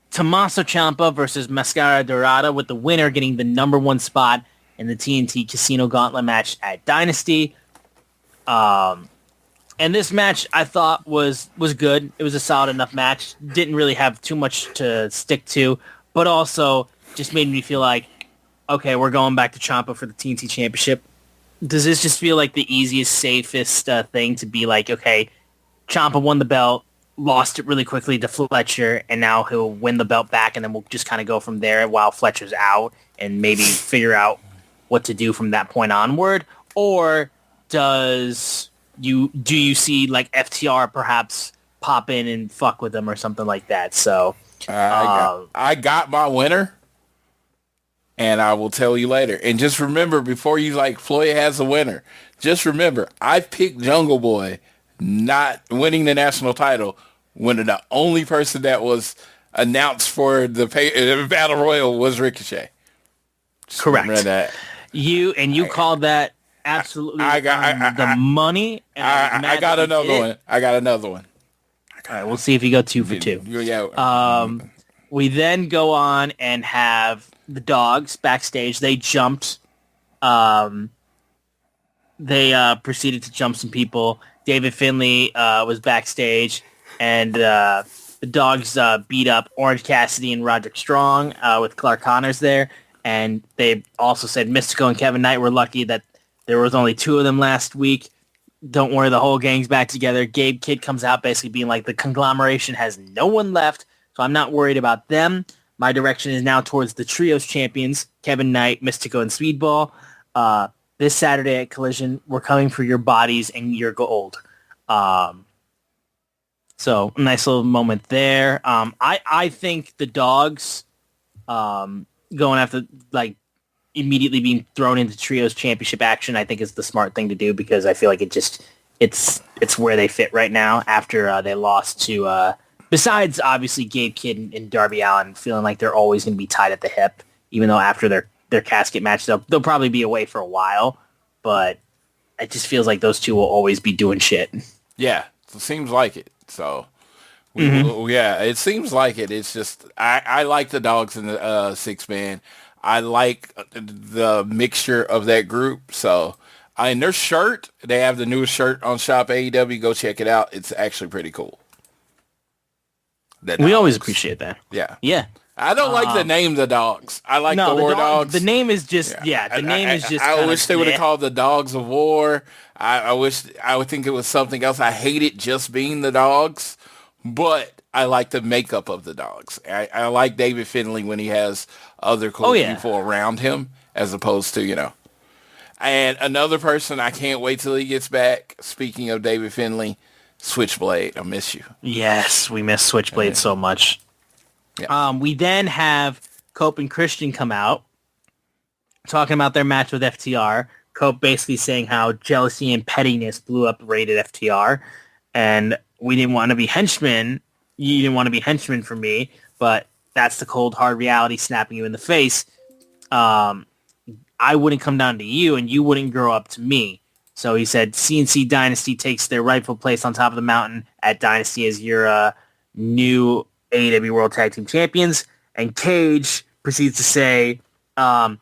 Tommaso Ciampa versus Mascara Dorada, with the winner getting the number one spot in the TNT Casino Gauntlet match at Dynasty. And this match I thought was good. It was a solid enough match. Didn't really have too much to stick to, but also just made me feel like, okay, we're going back to Ciampa for the TNT Championship. Does this just feel like the easiest, safest thing to be like, okay, Ciampa won the belt, lost it really quickly to Fletcher, and now he'll win the belt back, and then we'll just kind of go from there while Fletcher's out and maybe figure out what to do from that point onward? Or do you see like FTR perhaps pop in and fuck with them or something like that? So I got my winner. And I will tell you later. And just remember, before you like Floyd has a winner, just remember, I picked Jungle Boy not winning the national title when the only person that was announced for the Battle Royal was Ricochet. Just correct. Remember that. You called that absolutely the money. I got another one. All right, we'll see if you go 2 for 2. Yeah. We then go on and have the Dogs backstage. They jumped. They proceeded to jump some people. David Finlay was backstage, and the Dogs beat up Orange Cassidy and Roderick Strong with Clark Connors there. And they also said Mystico and Kevin Knight were lucky that there was only 2 of them last week. don't worry, the whole gang's back together. Gabe Kidd comes out basically being like, the conglomeration has no one left, so I'm not worried about them. My direction is now towards the Trios champions, Kevin Knight, Mystico, and Speedball. This Saturday at Collision, we're coming for your bodies and your gold. So nice little moment there. I think the dogs going after, like, immediately being thrown into Trios championship action, I think is the smart thing to do, because I feel like it's where they fit right now after they lost to, besides obviously Gabe Kidd and Darby Allin feeling like they're always going to be tied at the hip, even though after their casket match, they'll probably be away for a while, but it just feels like those two will always be doing shit. Yeah, it seems like it. So, yeah, it seems like it. It's just, I like the dogs in the 6-man. I like the mixture of that group. So, and their shirt, they have the newest shirt on Shop AEW. Go check it out. It's actually pretty cool. We always appreciate that. Yeah. Yeah. I don't like the name the dogs. I like the War Dogs. The name is just, the name is just I wish they would have called the Dogs of War. I would think it was something else. I hate it just being the dogs, but I like the makeup of the dogs. I like David Finlay when he has other cool people around him, as opposed to, And another person, I can't wait till he gets back. Speaking of David Finlay, Switchblade, I miss you. Yes, we miss Switchblade so much. Yeah. We then have Cope and Christian come out talking about their match with FTR. Cope basically saying how jealousy and pettiness blew up rated FTR, and we didn't want to be henchmen. You didn't want to be henchmen for me, but that's the cold, hard reality snapping you in the face. I wouldn't come down to you, and you wouldn't grow up to me. So he said, CNC Dynasty takes their rightful place on top of the mountain at Dynasty as your new AEW World Tag Team Champions. And Cage proceeds to say, you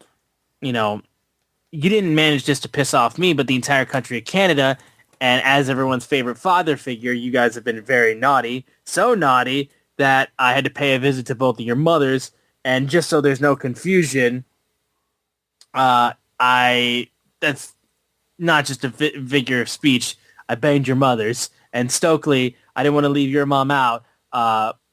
didn't manage just to piss off me, but the entire country of Canada. And as everyone's favorite father figure, you guys have been very naughty. So naughty that I had to pay a visit to both of your mothers. And just so there's no confusion, that's not just a figure of speech. I banged your mothers. And Stokely, I didn't want to leave your mom out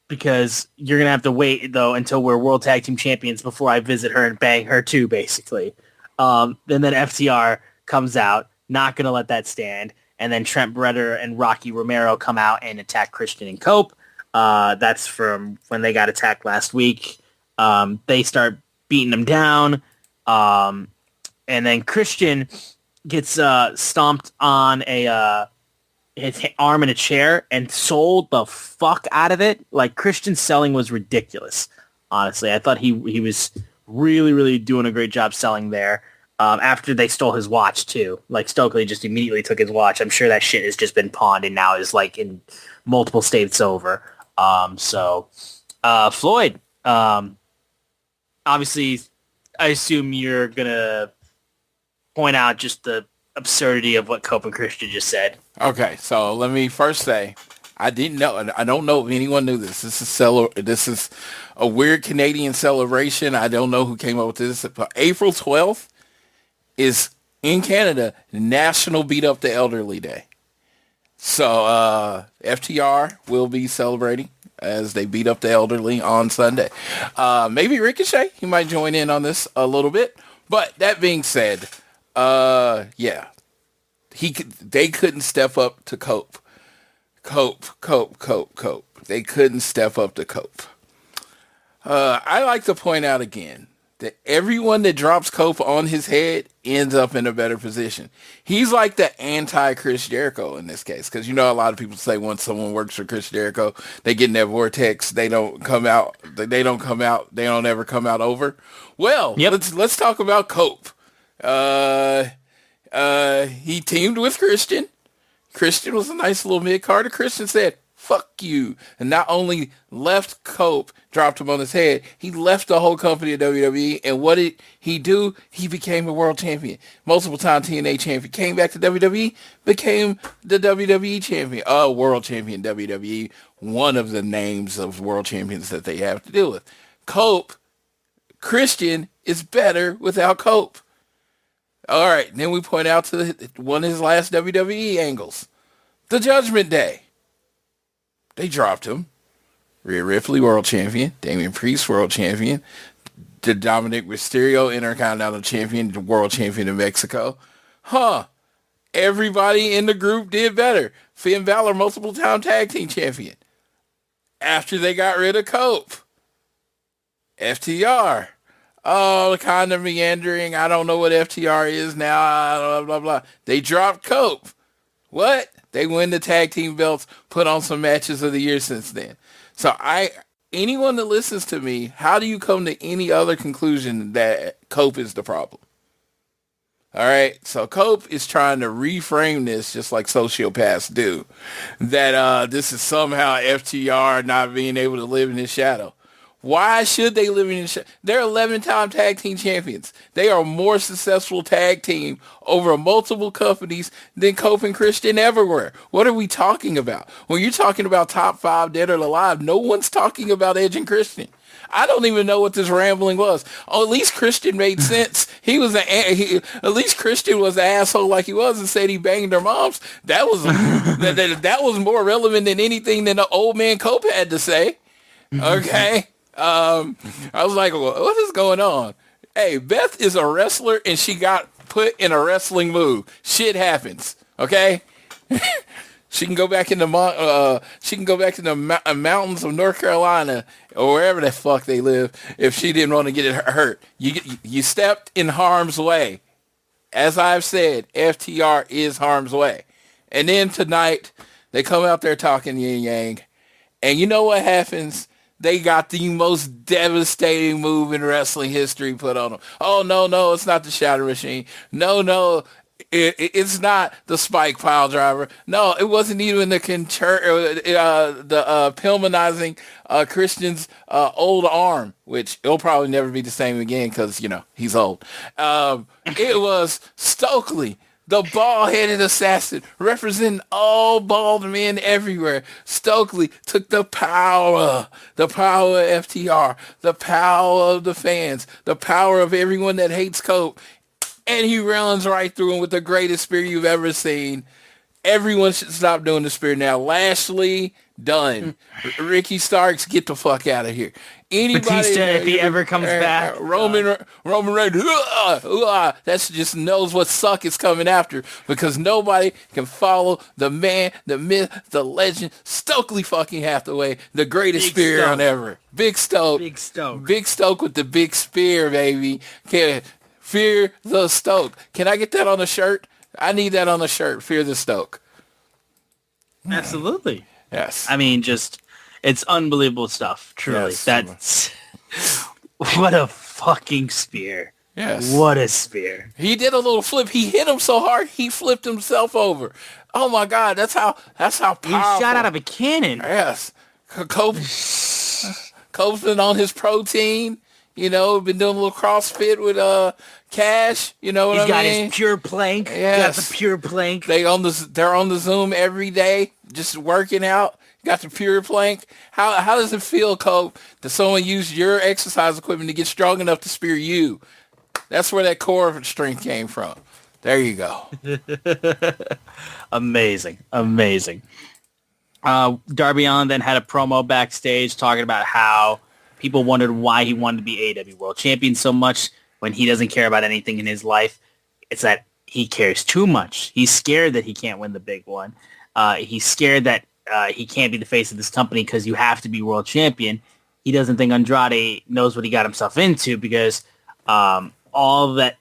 because you're going to have to wait, though, until we're World Tag Team Champions before I visit her and bang her, too, basically. And then FTR comes out, not going to let that stand. And then Trent Beretta and Rocky Romero come out and attack Christian and Cope. That's from when they got attacked last week. They start beating them down. And then Christian gets stomped on his arm in a chair and sold the fuck out of it. Like, Christian's selling was ridiculous, honestly. I thought he was really, really doing a great job selling there. After they stole his watch, too. Like, Stokely just immediately took his watch. I'm sure that shit has just been pawned and now is, like, in multiple states over. Floyd, obviously, I assume you're going to point out just the absurdity of what Cope and Christian just said. Okay, so let me first say, I didn't know, and I don't know if anyone knew this. This is a weird Canadian celebration. I don't know who came up with this. But April 12th is, in Canada, National Beat Up the Elderly Day. So FTR will be celebrating as they beat up the elderly on Sunday. Maybe Ricochet, he might join in on this a little bit. But that being said, they couldn't step up to Cope. Cope. They couldn't step up to Cope. I like to point out again that everyone that drops Cope on his head ends up in a better position. He's like the anti-Chris Jericho in this case, because a lot of people say once someone works for Chris Jericho, they get in that vortex, they don't ever come out over. Well, let's talk about Cope. He teamed with Christian. Christian was a nice little mid-carder. Christian said, fuck you. And not only left Cope, dropped him on his head, he left the whole company of WWE. And what did he do? He became a world champion. Multiple time TNA champion. Came back to WWE, became the WWE champion. World champion WWE. One of the names of world champions that they have to deal with. Christian is better without Cope. All right. Then we point out to one of his last WWE angles. The Judgment Day. They dropped him. Rhea Ripley, world champion. Damian Priest, world champion. The Dominic Mysterio, Intercontinental champion, the world champion in Mexico. Everybody in the group did better. Finn Balor, multiple time tag team champion. After they got rid of Cope. FTR. Oh, kind of meandering. I don't know what FTR is now. Blah, blah, blah. They dropped Cope. What? They win the tag team belts, put on some matches of the year since then. So anyone that listens to me, how do you come to any other conclusion that Cope is the problem? All right. So Cope is trying to reframe this just like sociopaths do. That this is somehow FTR not being able to live in his shadow. Why should they live in his shadow? They're 11-time tag team champions. They are a more successful tag team over multiple companies than Cope and Christian ever were. What are we talking about? When you're talking about top 5 dead or alive, no one's talking about Edge and Christian. I don't even know what this rambling was. Oh, at least Christian made sense. At least Christian was the asshole like he was and said he banged their moms. That was that was more relevant than anything than the old man Cope had to say. Okay. I was like, well, what is going on? Hey, Beth is a wrestler and she got put in a wrestling move. Shit happens. Okay. She can go back in the mountains of North Carolina or wherever the fuck they live if she didn't want to get hurt. You stepped in harm's way. As I've said, FTR is harm's way. And then tonight, they come out there talking yin yang. And you know what happens? They got the most devastating move in wrestling history put on them. Oh, no, it's not the Shatter Machine. No, it's not the Spike Pile Driver. No, it wasn't even the Pillmanizing Christian's old arm, which it'll probably never be the same again because, he's old. It was Stokely, the bald-headed assassin, representing all bald men everywhere. Stokely took the power of FTR, the power of the fans, the power of everyone that hates Cope, and he runs right through him with the greatest spear you've ever seen. Everyone should stop doing the spear now. Lashley, done. Ricky Starks, get the fuck out of here. Anybody, Batista, if he ever comes back. Roman Reigns, that just knows what suck is coming after because nobody can follow the man, the myth, the legend, Stokely fucking Hathaway, the greatest spear on ever. Big Stoke with the big spear, baby. Fear the Stoke. Can I get that on a shirt? I need that on a shirt. Fear the Stoke. Absolutely. Yes. I mean, it's unbelievable stuff. Truly. Yes. That's what a fucking spear. Yes. What a spear. He did a little flip. He hit him so hard he flipped himself over. Oh my God, that's how powerful. He shot out of a cannon. Yes. Cope's been on his protein. Been doing a little CrossFit with Cash. You know what I mean? He's got his pure plank. Yes. Got the pure plank. They're on the Zoom every day, just working out. Got the pure plank. How does it feel, Cope, that someone used your exercise equipment to get strong enough to spear you? That's where that core strength came from. There you go. Amazing. Darby Allin then had a promo backstage talking about how people wondered why he wanted to be AEW World Champion so much when he doesn't care about anything in his life. It's that he cares too much. He's scared that he can't win the big one. He's scared that he can't be the face of this company because you have to be world champion. He doesn't think Andrade knows what he got himself into because all that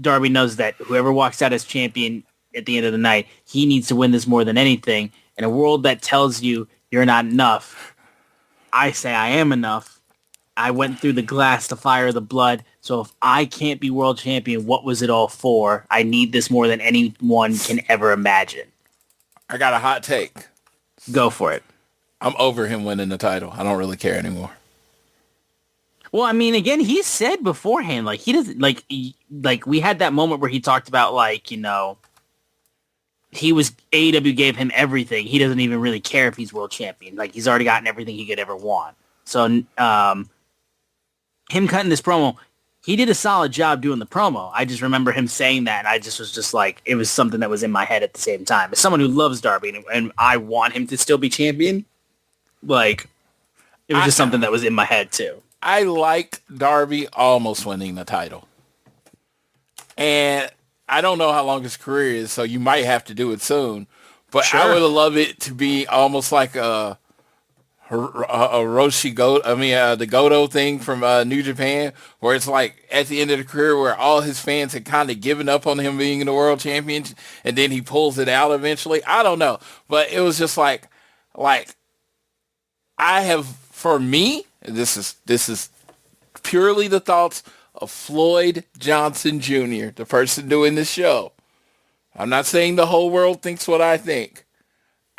Darby knows that whoever walks out as champion at the end of the night, he needs to win this more than anything. In a world that tells you you're not enough, I say I am enough. I went through the glass, the fire, the blood. So if I can't be world champion, what was it all for? I need this more than anyone can ever imagine. I got a hot take. Go for it. I'm over him winning the title. I don't really care anymore. Well, I mean, again, he said beforehand, like, he doesn't, like we had that moment where he talked about, like, AEW gave him everything. He doesn't even really care if he's world champion. Like, he's already gotten everything he could ever want. So, him cutting this promo, he did a solid job doing the promo. I just remember him saying that, and I just was just like, it was something that was in my head at the same time. As someone who loves Darby, and I want him to still be champion, like, it was just something that was in my head, too. I liked Darby almost winning the title. And I don't know how long his career is, so you might have to do it soon. But Sure. I would love it to be almost like a Roshi Goto, the Goto thing from New Japan, where it's like at the end of the career where all his fans had kind of given up on him being the world champion, and then he pulls it out eventually. I don't know, but it was just like I have, for me, this is purely the thoughts of Floyd Johnson Jr., the person doing this show. I'm not saying the whole world thinks what I think.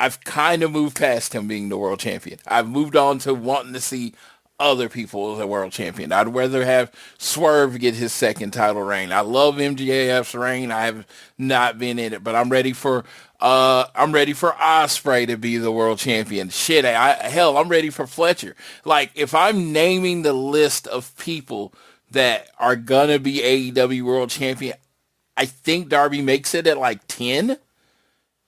I've kind of moved past him being the world champion. I've moved on to wanting to see other people as a world champion. I'd rather have Swerve get his second title reign. I love MJF's reign. I have not been in it, but I'm ready for Ospreay to be the world champion. Shit, hell, I'm ready for Fletcher. Like, if I'm naming the list of people that are gonna be AEW world champion, I think Darby makes it at like 10.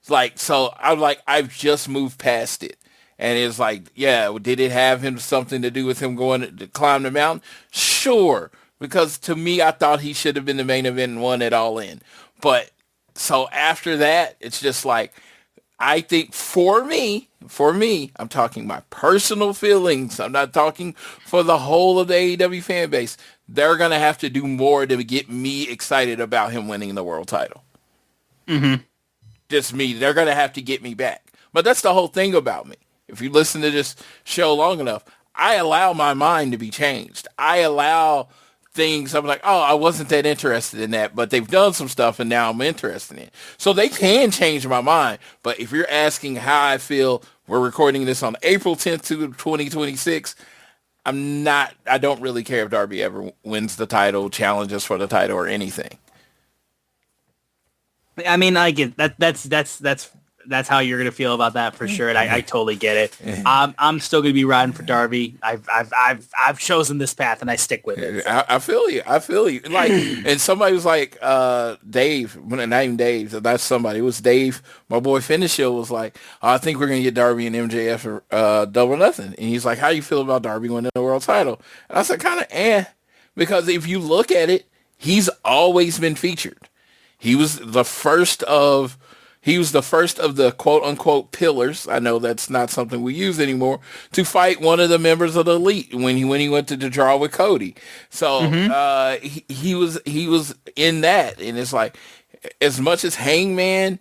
Like, so I'm like, I've just moved past it. And it's like, yeah, did it have him something to do with him going to climb the mountain? Sure. Because to me, I thought he should have been the main event and won it all in. But so after that, it's just like, I think for me, I'm talking my personal feelings. I'm not talking for the whole of the AEW fan base. They're going to have to do more to get me excited about him winning the world title. Mm-hmm. Just me. They're going to have to get me back. But that's the whole thing about me. If you listen to this show long enough, I allow my mind to be changed. I allow things, I'm like, oh, I wasn't that interested in that, but they've done some stuff and now I'm interested in it. So they can change my mind. But if you're asking how I feel, we're recording this on April 10th, 2026. I don't really care if Darby ever wins the title, challenges for the title, or anything. I mean, I get that. That's how you're gonna feel about that for sure, and I totally get it. I'm still gonna be riding for Darby. I've chosen this path, and I stick with it. I feel you. Like, and somebody was like, Dave, not even Dave, that's somebody. It was Dave, my boy Finisher, was like, I think we're gonna get Darby and MJF for Double or Nothing, and he's like, how do you feel about Darby winning the world title? And I said, kind of because if you look at it, he's always been featured. He was the first of the quote-unquote pillars. I know that's not something we use anymore, to fight one of the members of the Elite when he went to the draw with Cody. So he was in that, and it's like, as much as Hangman,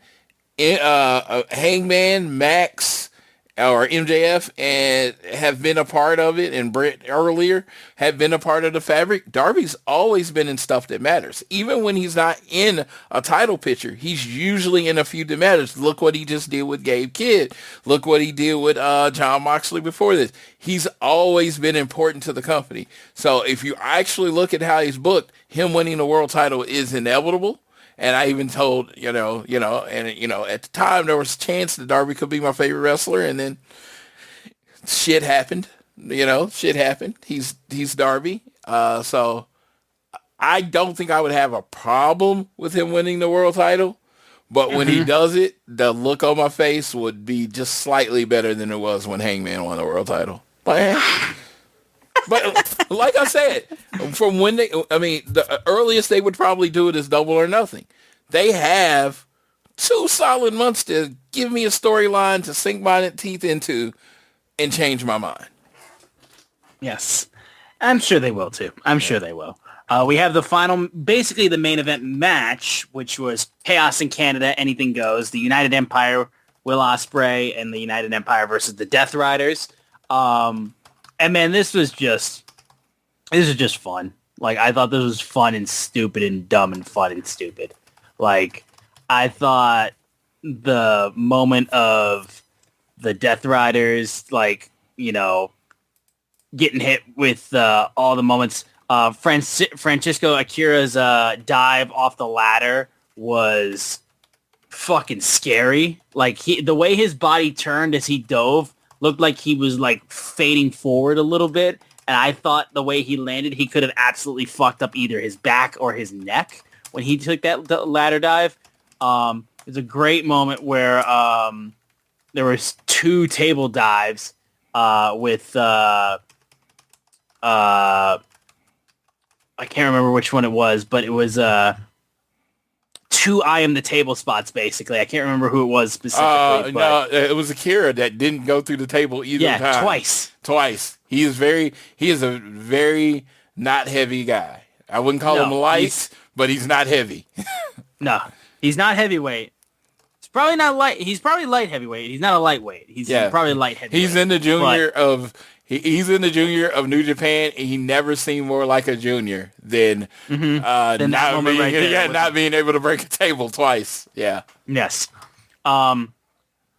Max, or MJF and have been a part of it, and Brett earlier have been a part of the fabric, Darby's always been in stuff that matters. Even when he's not in a title picture, he's usually in a feud that matters. Look what he just did with Gabe Kidd. Look what he did with John Moxley before this. He's always been important to the company. So if you actually look at how he's booked, him winning the world title is inevitable. And I even told, at the time there was a chance that Darby could be my favorite wrestler, and then shit happened. He's Darby. So I don't think I would have a problem with him winning the world title, but when he does it, the look on my face would be just slightly better than it was when Hangman won the world title. But like I said, from when the earliest they would probably do it is Double or Nothing. They have 2 solid months to give me a storyline to sink my teeth into and change my mind. Yes. I'm sure they will, too. I'm sure they will. We have the final, basically the main event match, which was Chaos in Canada, Anything Goes. The United Empire, Will Ospreay, and the United Empire versus the Death Riders. And man, this was just fun. Like, I thought this was fun and stupid and dumb and fun and stupid. Like, I thought the moment of the Death Riders, getting hit with all the moments. Francisco Akira's dive off the ladder was fucking scary. Like, the way his body turned as he dove looked like he was like fading forward a little bit and I thought the way he landed, he could have absolutely fucked up either his back or his neck when he took that ladder dive. It's a great moment where there was 2 table dives with I can't remember which one it was, but it was 2 I am the table spots, basically. I can't remember who it was specifically. No, it was Akira that didn't go through the table either time. Yeah, twice. He is a very not heavy guy. I wouldn't call him light, but he's not heavy. No, he's not heavyweight. He's probably not light. He's probably light heavyweight. He's not a lightweight. He's probably light heavyweight. He's in the junior of... He's in the junior of New Japan, and he never seemed more like a junior than not being able to break a table twice. Yeah. Yes.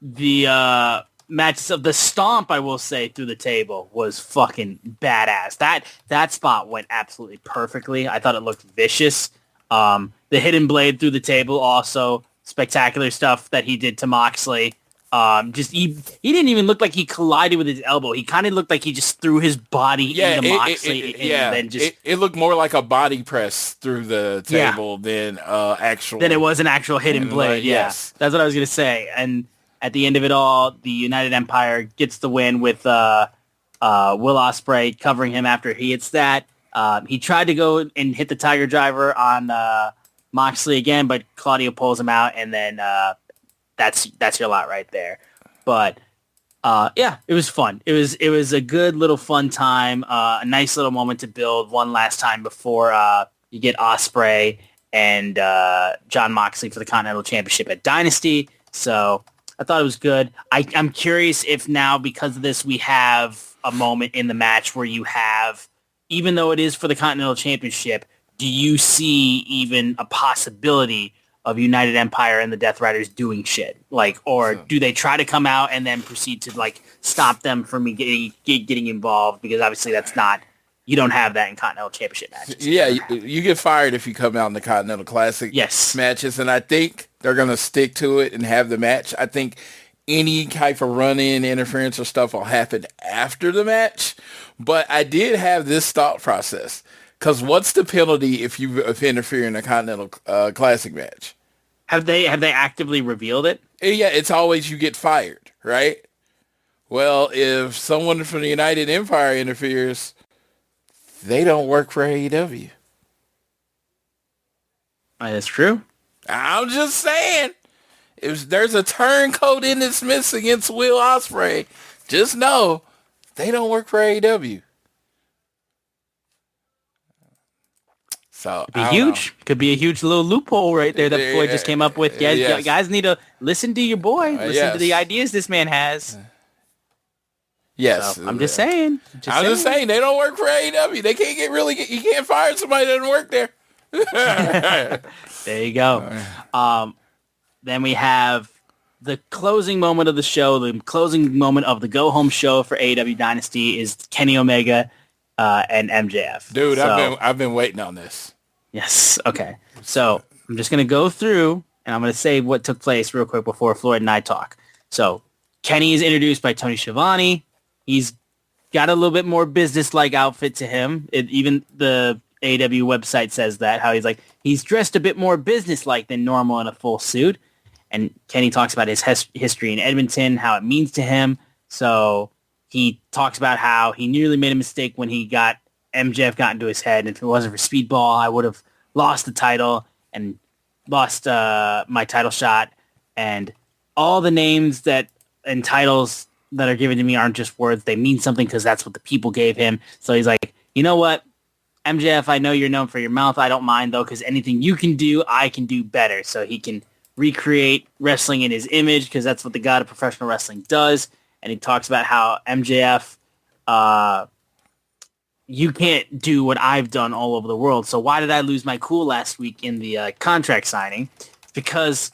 The matches of the stomp, I will say, through the table was fucking badass. That spot went absolutely perfectly. I thought it looked vicious. The hidden blade through the table, also spectacular stuff that he did to Moxley. He didn't even look like he collided with his elbow. He kind of looked like he just threw his body into Moxley. It looked more like a body press through the table than actual. Than it was an actual hidden blade. Yes. That's what I was going to say. And at the end of it all, the United Empire gets the win with Will Ospreay covering him after he hits that. He tried to go and hit the Tiger Driver on Moxley again, but Claudio pulls him out, and then that's your lot right there. But it was fun. It was a good little fun time, a nice little moment to build one last time before you get Ospreay and John Moxley for the Continental Championship at Dynasty. So I thought it was good. I'm curious if now, because of this, we have a moment in the match where you have, even though it is for the Continental Championship, do you see even a possibility of United Empire and the Death Riders doing shit? Or do they try to come out and then proceed to stop them from getting involved? Because obviously that's not, you don't have that in Continental Championship matches. Yeah, you get fired if you come out in the Continental Classic matches, and I think they're going to stick to it and have the match. I think any type of run-in, interference or stuff will happen after the match, but I did have this thought process. Because what's the penalty if you interfere in a Continental Classic match? Have they actively revealed it? Yeah, it's always you get fired, right? Well, if someone from the United Empire interferes, they don't work for AEW. That's true. I'm just saying. If there's a turncoat in this miss against Will Ospreay, just know they don't work for AEW. So could be huge. Could be a huge little loophole right there that Floyd just came up with. Guys need to listen to your boy. Listen to the ideas this man has. Yes. So, I'm just saying. Just saying they don't work for AEW. They can't you can't fire somebody that doesn't work there. There you go. Then we have the closing moment of the show. The closing moment of the go-home show for AEW Dynasty is Kenny Omega and MJF. Dude, I've been waiting on this. Yes. Okay. So I'm just going to go through and I'm going to say what took place real quick before Floyd and I talk. So Kenny is introduced by Tony Schiavone. He's got a little bit more business-like outfit to him. Even the AEW website says that, how he's dressed a bit more business-like than normal in a full suit. And Kenny talks about his history in Edmonton, how it means to him. So he talks about how he nearly made a mistake when MJF got into his head. And if it wasn't for Speedball, I would have lost the title and lost my title shot. And all the names and titles that are given to me aren't just words. They mean something because that's what the people gave him. So he's like, you know what? MJF, I know you're known for your mouth. I don't mind, though, because anything you can do, I can do better. So he can recreate wrestling in his image because that's what the god of professional wrestling does. And he talks about how MJF, you can't do what I've done all over the world. So why did I lose my cool last week in the contract signing? Because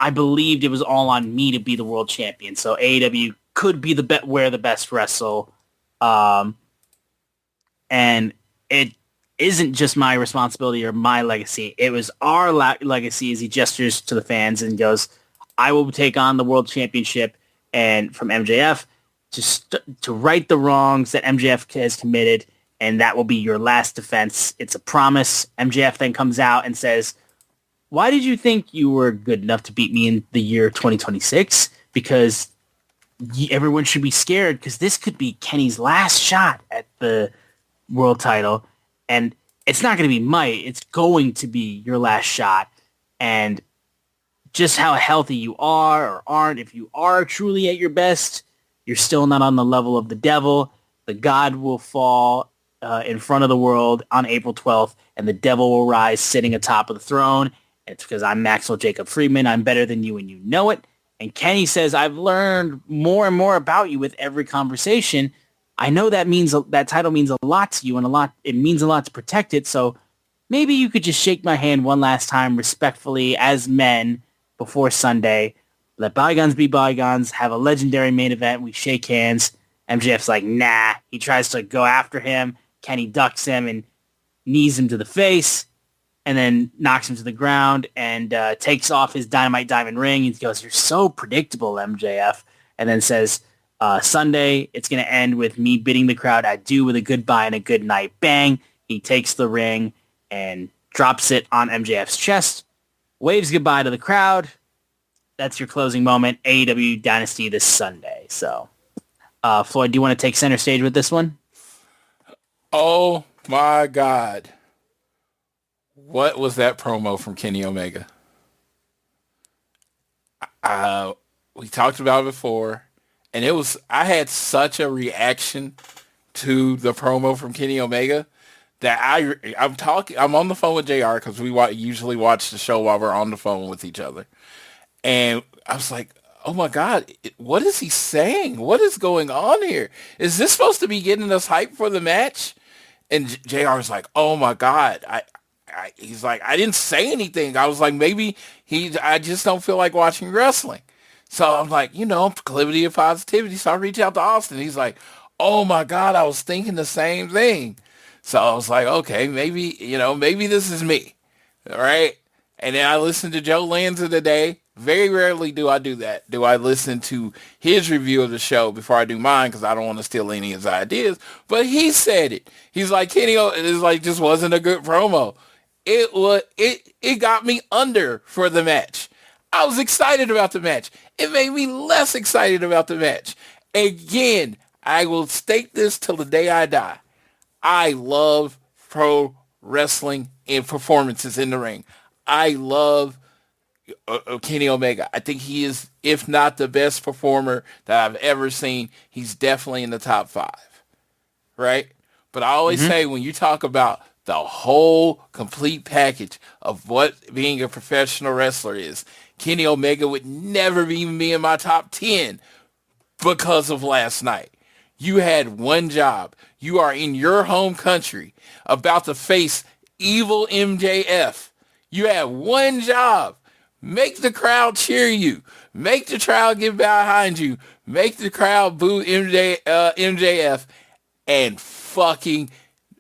I believed it was all on me to be the world champion. So AEW could be where the best wrestle. And it isn't just my responsibility or my legacy. It was our legacy as he gestures to the fans and goes, I will take on the world championship and from MJF to right the wrongs that MJF has committed, and that will be your last defense. It's a promise. MJF then comes out and says, why did you think you were good enough to beat me in the year 2026? Because everyone should be scared, because this could be Kenny's last shot at the world title, and it's not going to be might. It's going to be your last shot, and just how healthy you are or aren't, if you are truly at your best, you're still not on the level of the devil. The God will fall in front of the world on April 12th, and the devil will rise sitting atop of the throne. And it's because I'm Maxwell Jacob Friedman. I'm better than you, and you know it. And Kenny says, I've learned more and more about you with every conversation. I know that title means a lot to you, and it means a lot to protect it. So maybe you could just shake my hand one last time respectfully as men before Sunday. Let bygones be bygones. Have a legendary main event. We shake hands. MJF's like, nah. He tries to go after him. Kenny ducks him and knees him to the face, and then knocks him to the ground and takes off his Dynamite Diamond ring. He goes, you're so predictable, MJF. And then says, Sunday, it's going to end with me bidding the crowd adieu with a goodbye and a good night. Bang. He takes the ring and drops it on MJF's chest, waves goodbye to the crowd. That's your closing moment. AEW Dynasty this Sunday. So, Floyd, do you want to take center stage with this one? Oh, my God. What was that promo from Kenny Omega? We talked about it before, and I had such a reaction to the promo from Kenny Omega that I'm on the phone with JR because we usually watch the show while we're on the phone with each other. And I was like, oh my God, what is he saying? What is going on here? Is this supposed to be getting us hyped for the match? And JR was like, oh my God. He's like, I didn't say anything. I was like, maybe I just don't feel like watching wrestling. So I'm like, proclivity of positivity. So I reach out to Austin. He's like, oh my God, I was thinking the same thing. So I was like, okay, maybe this is me. All right. And then I listened to Joe Lanza today. Very rarely do I do that. Do I listen to his review of the show before I do mine, because I don't want to steal any of his ideas. But he said it. He's like, Kenny, it's like just wasn't a good promo. It got me under for the match. I was excited about the match. It made me less excited about the match. Again, I will state this till the day I die. I love pro wrestling and performances in the ring. I love Kenny Omega. I think he is, if not the best performer that I've ever seen, he's definitely in the top 5. Right? But I always say, when you talk about the whole complete package of what being a professional wrestler is, Kenny Omega would never even be in my top 10 because of last night. You had one job. You are in your home country about to face evil MJF. You have one job. Make the crowd cheer you. Make the crowd get behind you. Make the crowd boo MJF, and fucking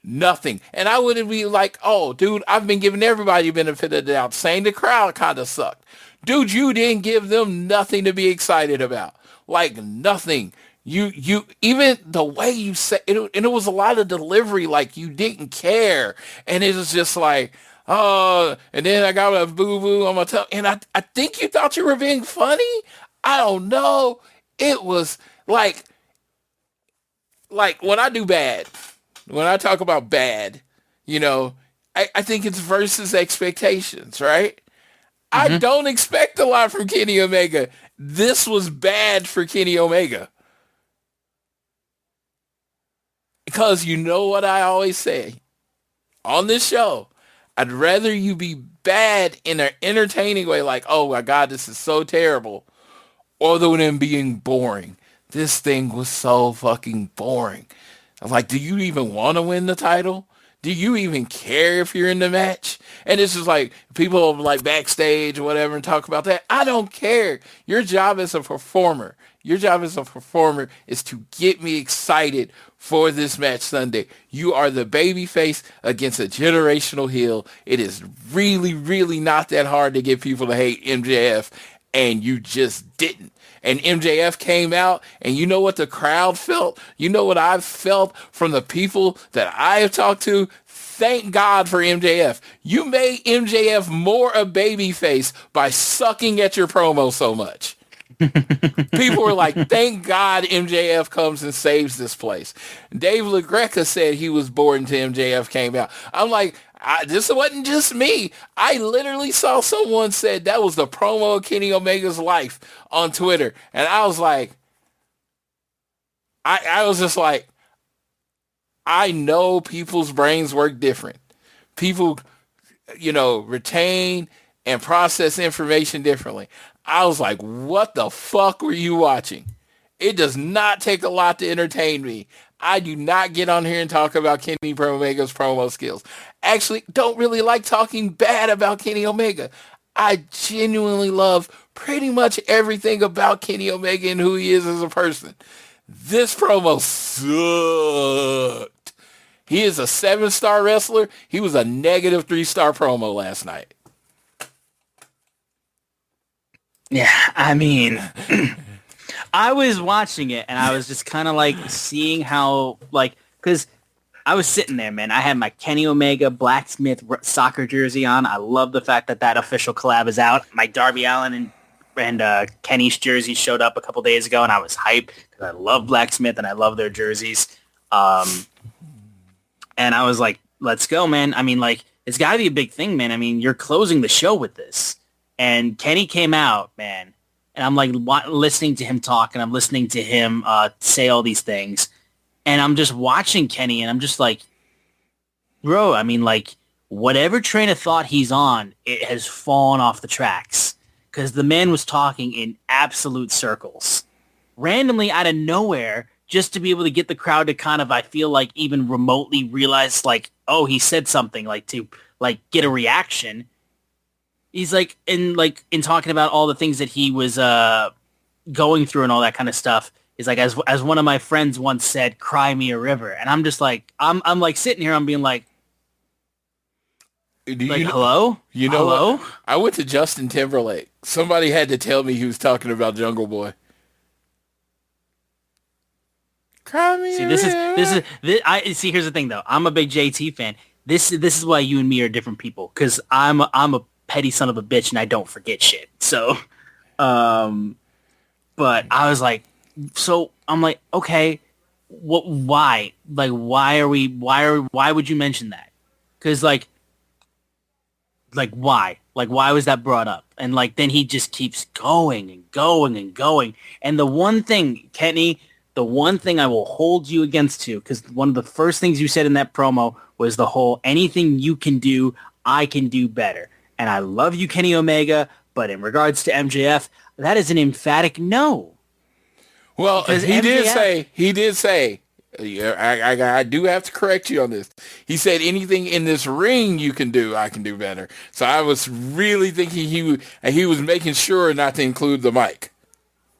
nothing. And I wouldn't be like, oh, dude, I've been giving everybody the benefit of the doubt, saying the crowd kind of sucked. Dude, you didn't give them nothing to be excited about. Like, nothing. You even the way you said it, and it was a lot of delivery, like you didn't care. And it was just like, oh, and then I got a boo-boo on my tongue. And I think you thought you were being funny? I don't know. It was like when I do bad, when I talk about bad, I think it's versus expectations, right? I don't expect a lot from Kenny Omega. This was bad for Kenny Omega. Because you know what I always say on this show, I'd rather you be bad in an entertaining way, like, oh my God, this is so terrible, other than being boring. This thing was so fucking boring. I'm like, do you even want to win the title? Do you even care if you're in the match? And it's just like, people like backstage or whatever and talk about that. I don't care. Your job as a performer, is to get me excited for this match Sunday. You are the babyface against a generational heel. It is really, really not that hard to get people to hate MJF. and you just didn't. And MJF came out, and you know what the crowd felt? You know what I've felt from the people that I have talked to? Thank God for MJF. You made MJF more a babyface by sucking at your promo so much. People were like, thank God MJF comes and saves this place. Dave LaGreca said he was bored until MJF came out. I'm like, this wasn't just me. I literally saw someone said that was the promo of Kenny Omega's life on Twitter. And I was like, I was just like, I know people's brains work different. People, retain and process information differently. I was like, what the fuck were you watching? It does not take a lot to entertain me. I do not get on here and talk about Kenny Omega's promo skills. Actually, don't really like talking bad about Kenny Omega. I genuinely love pretty much everything about Kenny Omega and who he is as a person. This promo sucked. He is a 7-star wrestler. He was a negative 3-star promo last night. Yeah, I mean, I was watching it and I was just kind of like seeing how, like, because I was sitting there, man. I had my Kenny Omega Blacksmith soccer jersey on. I love the fact that official collab is out. My Darby Allin and Kenny's jersey showed up a couple days ago, and I was hyped because I love Blacksmith and I love their jerseys. And I was like, let's go, man. I mean, like, it's got to be a big thing, man. I mean, you're closing the show with this. And Kenny came out, man, and I'm like listening to him talk, and I'm listening to him say all these things, and I'm just watching Kenny, and I'm just like, bro, I mean, like, whatever train of thought he's on, it has fallen off the tracks, because the man was talking in absolute circles, randomly out of nowhere, just to be able to get the crowd to kind of, I feel like, even remotely realize, like, oh, he said something, like, to, like, get a reaction. He's like in talking about all the things that he was going through and all that kind of stuff. He's like, as one of my friends once said, "Cry me a river," and I'm just like, I'm like sitting here, I'm being like, hello, hello. What? I went to Justin Timberlake. Somebody had to tell me he was talking about Jungle Boy. Cry me a river. See, here's the thing though. I'm a big JT fan. This is why you and me are different people, because I'm a petty son of a bitch and I don't forget shit. So, but I was like, so I'm like, okay, why? Like, why would you mention that? Cause like why? Like, why was that brought up? And like, then he just keeps going and going and going. And the one thing, Kenny, the one thing I will hold you against too, because one of the first things you said in that promo was the whole, anything you can do, I can do better. And I love you, Kenny Omega, but in regards to MJF, that is an emphatic no. Well, he did say, I do have to correct you on this. He said, anything in this ring you can do, I can do better. So I was really thinking he was making sure not to include the mic.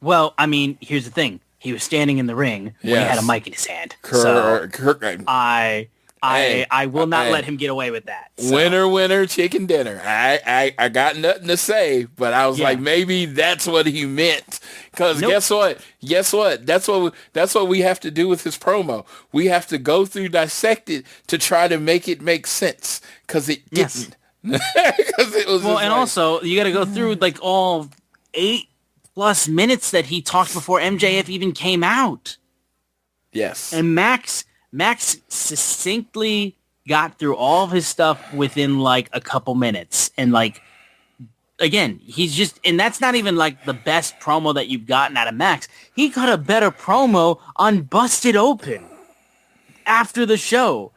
Well, I mean, here's the thing. He was standing in the ring when he had a mic in his hand. I will not let him get away with that. So. Winner, chicken dinner. I got nothing to say, but I was like, maybe that's what he meant. Because guess what? That's what we have to do with his promo. We have to go through, dissect it to try to make it make sense. Because it didn't. Because it was. Well, and also you got to go through like all 8+ minutes that he talked before MJF even came out. Yes. And Max succinctly got through all of his stuff within like a couple minutes. And like, again, he's just, and that's not even like the best promo that you've gotten out of Max. He got a better promo on Busted Open after the show.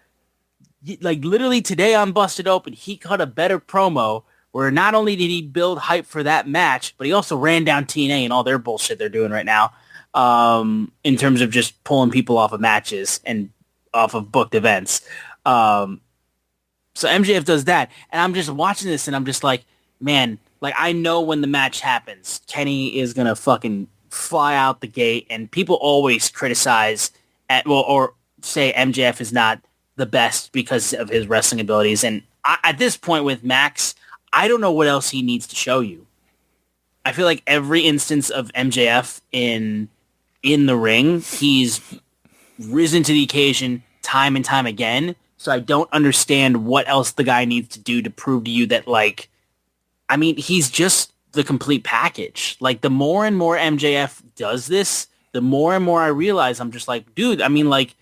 Like literally today on Busted Open, he cut a better promo where not only did he build hype for that match, but he also ran down TNA and all their bullshit they're doing right now. In terms of just pulling people off of matches and off of booked events. So MJF does that. And I'm just watching this and I'm just like, man, like I know when the match happens, Kenny is going to fucking fly out the gate. And people always criticize or say MJF is not the best because of his wrestling abilities. And at this point with Max, I don't know what else he needs to show you. I feel like every instance of MJF in the ring, he's risen to the occasion time and time again. So I don't understand what else the guy needs to do to prove to you that, like, I mean, he's just the complete package. Like, the more and more MJF does this, the more and more I realize I'm just like, dude, I mean, like,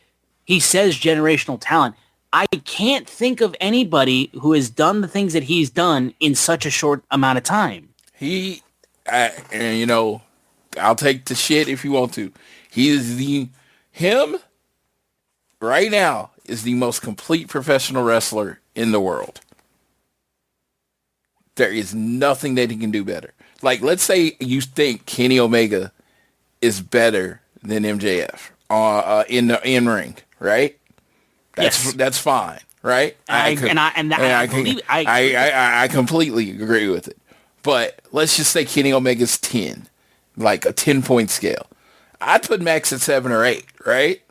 he says generational talent. I can't think of anybody who has done the things that he's done in such a short amount of time. And you know, I'll take the shit if you want to. Him right now is the most complete professional wrestler in the world. There is nothing that he can do better. Like, let's say you think Kenny Omega is better than MJF in the in-ring, right? That's fine, right? I completely agree with it. But let's just say Kenny Omega's 10, like a 10-point scale. I'd put Max at 7 or 8, right?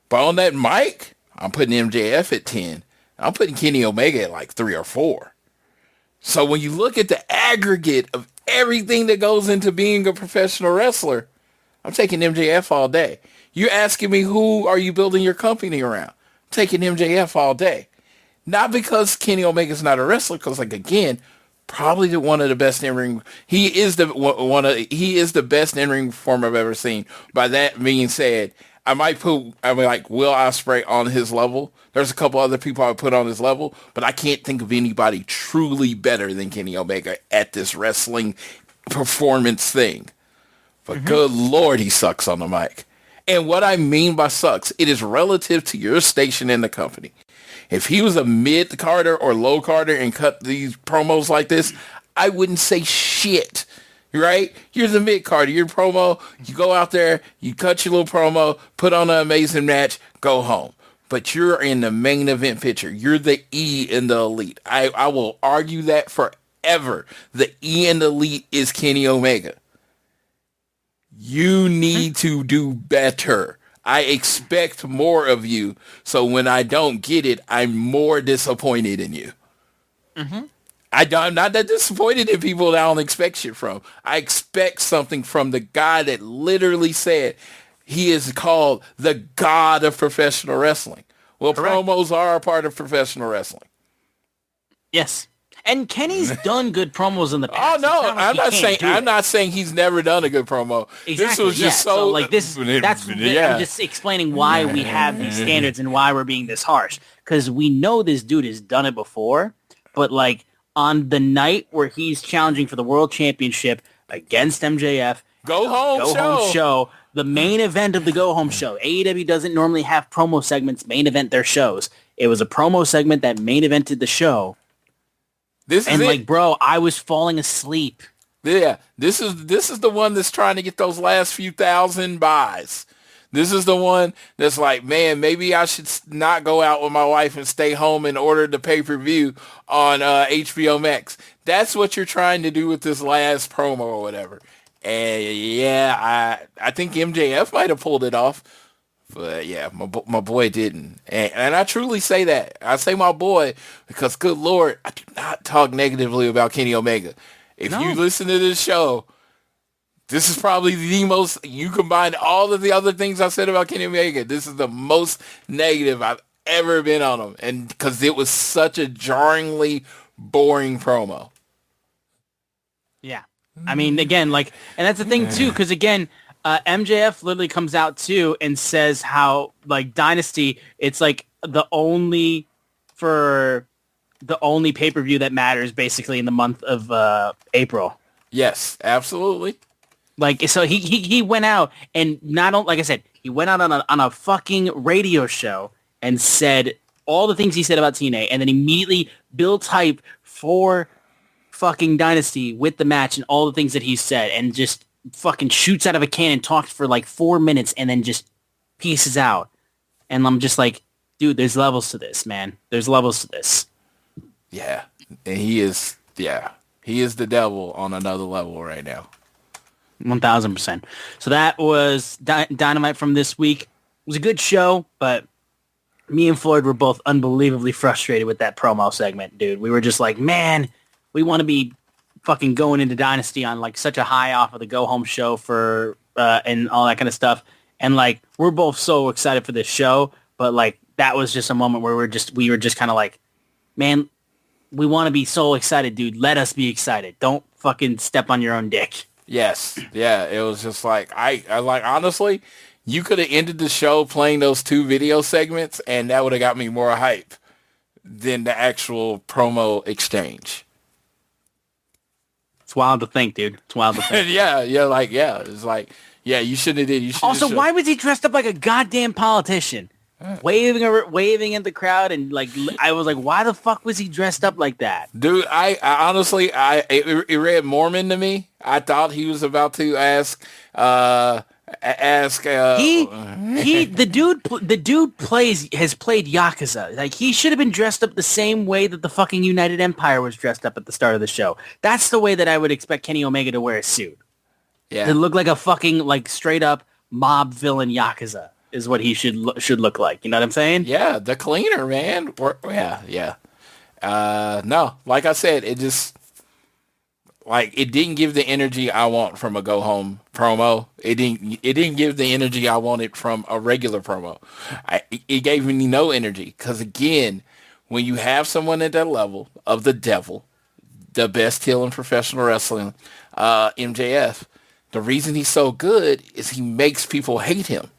But on that mic, I'm putting MJF at 10. I'm putting Kenny Omega at like 3 or 4. So when you look at the aggregate of everything that goes into being a professional wrestler, I'm taking MJF all day. You're asking me, who are you building your company around? I'm taking MJF all day. Not because Kenny Omega's not a wrestler, because, like, again, probably one of the best in-ring. He is the best in-ring performer I've ever seen. By that being said, I might put Will Ospreay on his level. There's a couple other people I would put on his level, but I can't think of anybody truly better than Kenny Omega at this wrestling performance thing. But good Lord, he sucks on the mic. And what I mean by sucks, it is relative to your station in the company. If he was a mid-carder or low-carder and cut these promos like this, I wouldn't say shit, right? You're the mid-carder. Your promo, you go out there, you cut your little promo, put on an amazing match, go home. But you're in the main event picture. You're the E in the elite. I will argue that forever. The E in the elite is Kenny Omega. You need to do better. I expect more of you, so when I don't get it, I'm more disappointed in you. I'm not that disappointed in people that I don't expect shit from. I expect something from the guy that literally said he is called the god of professional wrestling. Well, correct. Promos are a part of professional wrestling. Yes. And Kenny's done good promos in the past. Oh no, I'm not saying he's never done a good promo. Exactly, this was just so like this. I'm just explaining why we have these standards and why we're being this harsh. Because we know this dude has done it before, but like on the night where he's challenging for the world championship against MJF, go home show, the main event of the go home show. AEW doesn't normally have promo segments main event their shows. It was a promo segment that main evented the show. Bro, I was falling asleep. Yeah, this is the one that's trying to get those last few thousand buys. This is the one that's like, man, maybe I should not go out with my wife and stay home and order the pay-per-view on HBO Max. That's what you're trying to do with this last promo or whatever. And yeah, I think MJF might have pulled it off. But yeah, my boy didn't. And I truly say that. I say my boy because, good Lord, I do not talk negatively about Kenny Omega. If you listen to this show, this is probably the most, you combine all of the other things I said about Kenny Omega, this is the most negative I've ever been on him. And because it was such a jarringly boring promo. Yeah. I mean, again, like, and that's the thing too, because again, MJF literally comes out too and says how, like, Dynasty, it's like the only pay-per-view that matters basically in the month of April. Yes, absolutely. Like, so he went out and like I said, he went out on a fucking radio show and said all the things he said about TNA, and then immediately built hype for fucking Dynasty with the match and all the things that he said, and just fucking shoots out of a cannon, talks for like 4 minutes, and then just pieces out. And I'm just like, dude, there's levels to this, man. There's levels to this. Yeah. And he is the devil on another level right now. 1,000%. So that was Dynamite from this week. It was a good show, but me and Floyd were both unbelievably frustrated with that promo segment, dude. We were just like, man, we want to be fucking going into Dynasty on like such a high off of the go home show for and all that kind of stuff. And like we're both so excited for this show, but like that was just a moment where we were just kind of like, man, we want to be so excited, dude. Let us be excited. Don't fucking step on your own dick. Yes. Yeah. It was just like, I like, honestly, you could have ended the show playing those 2 video segments and that would have got me more hype than the actual promo exchange. It's wild to think, dude. It's wild to think. Yeah. It's like, yeah, you shouldn't have did. You also, why was he dressed up like a goddamn politician? Waving at the crowd and like I was like, why the fuck was he dressed up like that? Dude, I honestly, it read Mormon to me. I thought he was about to ask. The dude has played Yakuza. Like he should have been dressed up the same way that the fucking United Empire was dressed up at the start of the show. That's the way that I would expect Kenny Omega to wear a suit. Yeah, it looked like a fucking like straight up mob villain Yakuza. Is what he should look like. You know what I'm saying? Yeah, the cleaner, man. Yeah. No, like I said, it just like it didn't give the energy I want from a go home promo. It didn't give the energy I wanted from a regular promo. It gave me no energy because again, when you have someone at that level of the devil, the best heel in professional wrestling, MJF, the reason he's so good is he makes people hate him.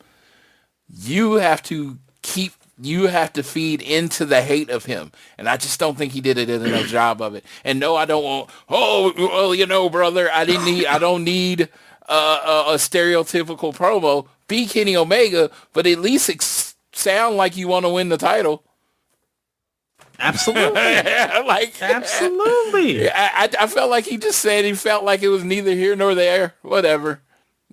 You have to feed into the hate of him. And I just don't think he did a enough job of it. And no, I don't want, brother, I don't need a stereotypical promo. Be Kenny Omega, but at least sound like you want to win the title. Absolutely. Absolutely. I felt like he just said he felt like it was neither here nor there. Whatever.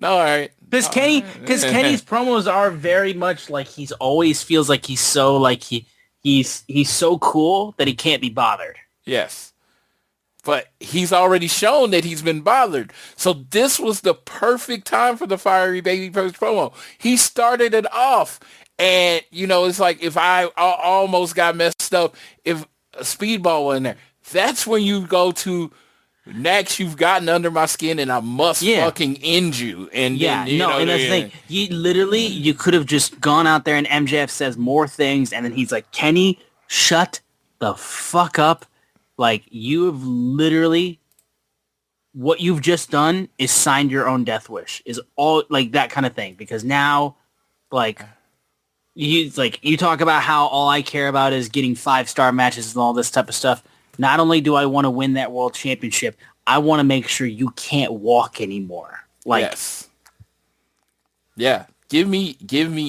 All right. Because Kenny's promos are very much like he's always feels like he's so like he's so cool that he can't be bothered. Yes. But he's already shown that he's been bothered. So this was the perfect time for the fiery baby promo. He started it off. And, it's like if I almost got messed up if a speedball was in there. That's when you go to next, you've gotten under my skin, and I must fucking end you. And and that's the thing. You could have just gone out there, and MJF says more things, and then he's like, "Kenny, shut the fuck up!" Like you have literally, what you've just done is signed your own death wish. Is all like that kind of thing. Because now, like you talk about how all I care about is getting 5-star matches and all this type of stuff. Not only do I want to win that world championship, I want to make sure you can't walk anymore. Like, yes. Yeah. Give me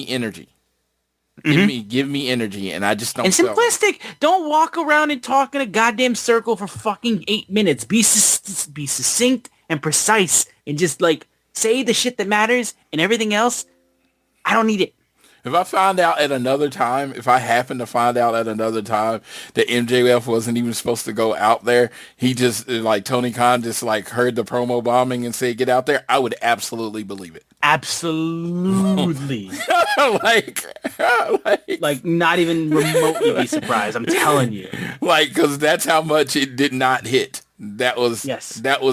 energy. Give me energy, and I just don't. And simplistic. Don't walk around and talk in a goddamn circle for fucking 8 minutes. Be succinct and precise, and just like say the shit that matters, and everything else, I don't need it. If I happen to find out at another time that MJF wasn't even supposed to go out there, he just, like, Tony Khan just, like, heard the promo bombing and said, get out there, I would absolutely believe it. Absolutely. like not even remotely be surprised, I'm telling you. Like, because that's how much it did not hit. That was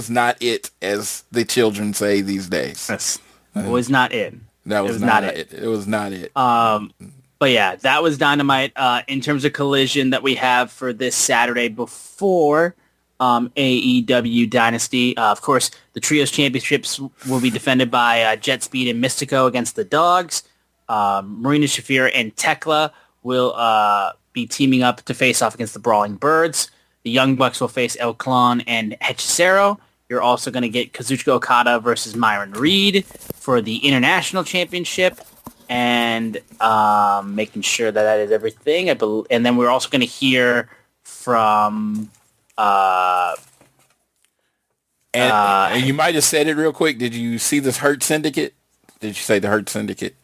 not it, as the children say these days. Yes. It was not it. That was not it. It was not it. But yeah, that was Dynamite. In terms of Collision that we have for this Saturday before AEW Dynasty, of course, the Trios Championships will be defended by Jet Speed and Mystico against the Dogs. Marina Shafir and Tekla will be teaming up to face off against the Brawling Birds. The Young Bucks will face El Clan and Hechicero. You're also going to get Kazuchika Okada versus Myron Reed for the International Championship, and making sure that is everything. And then we're also going to hear from... and you might have said it real quick. Did you see this Hurt Syndicate? Did you say the Hurt Syndicate?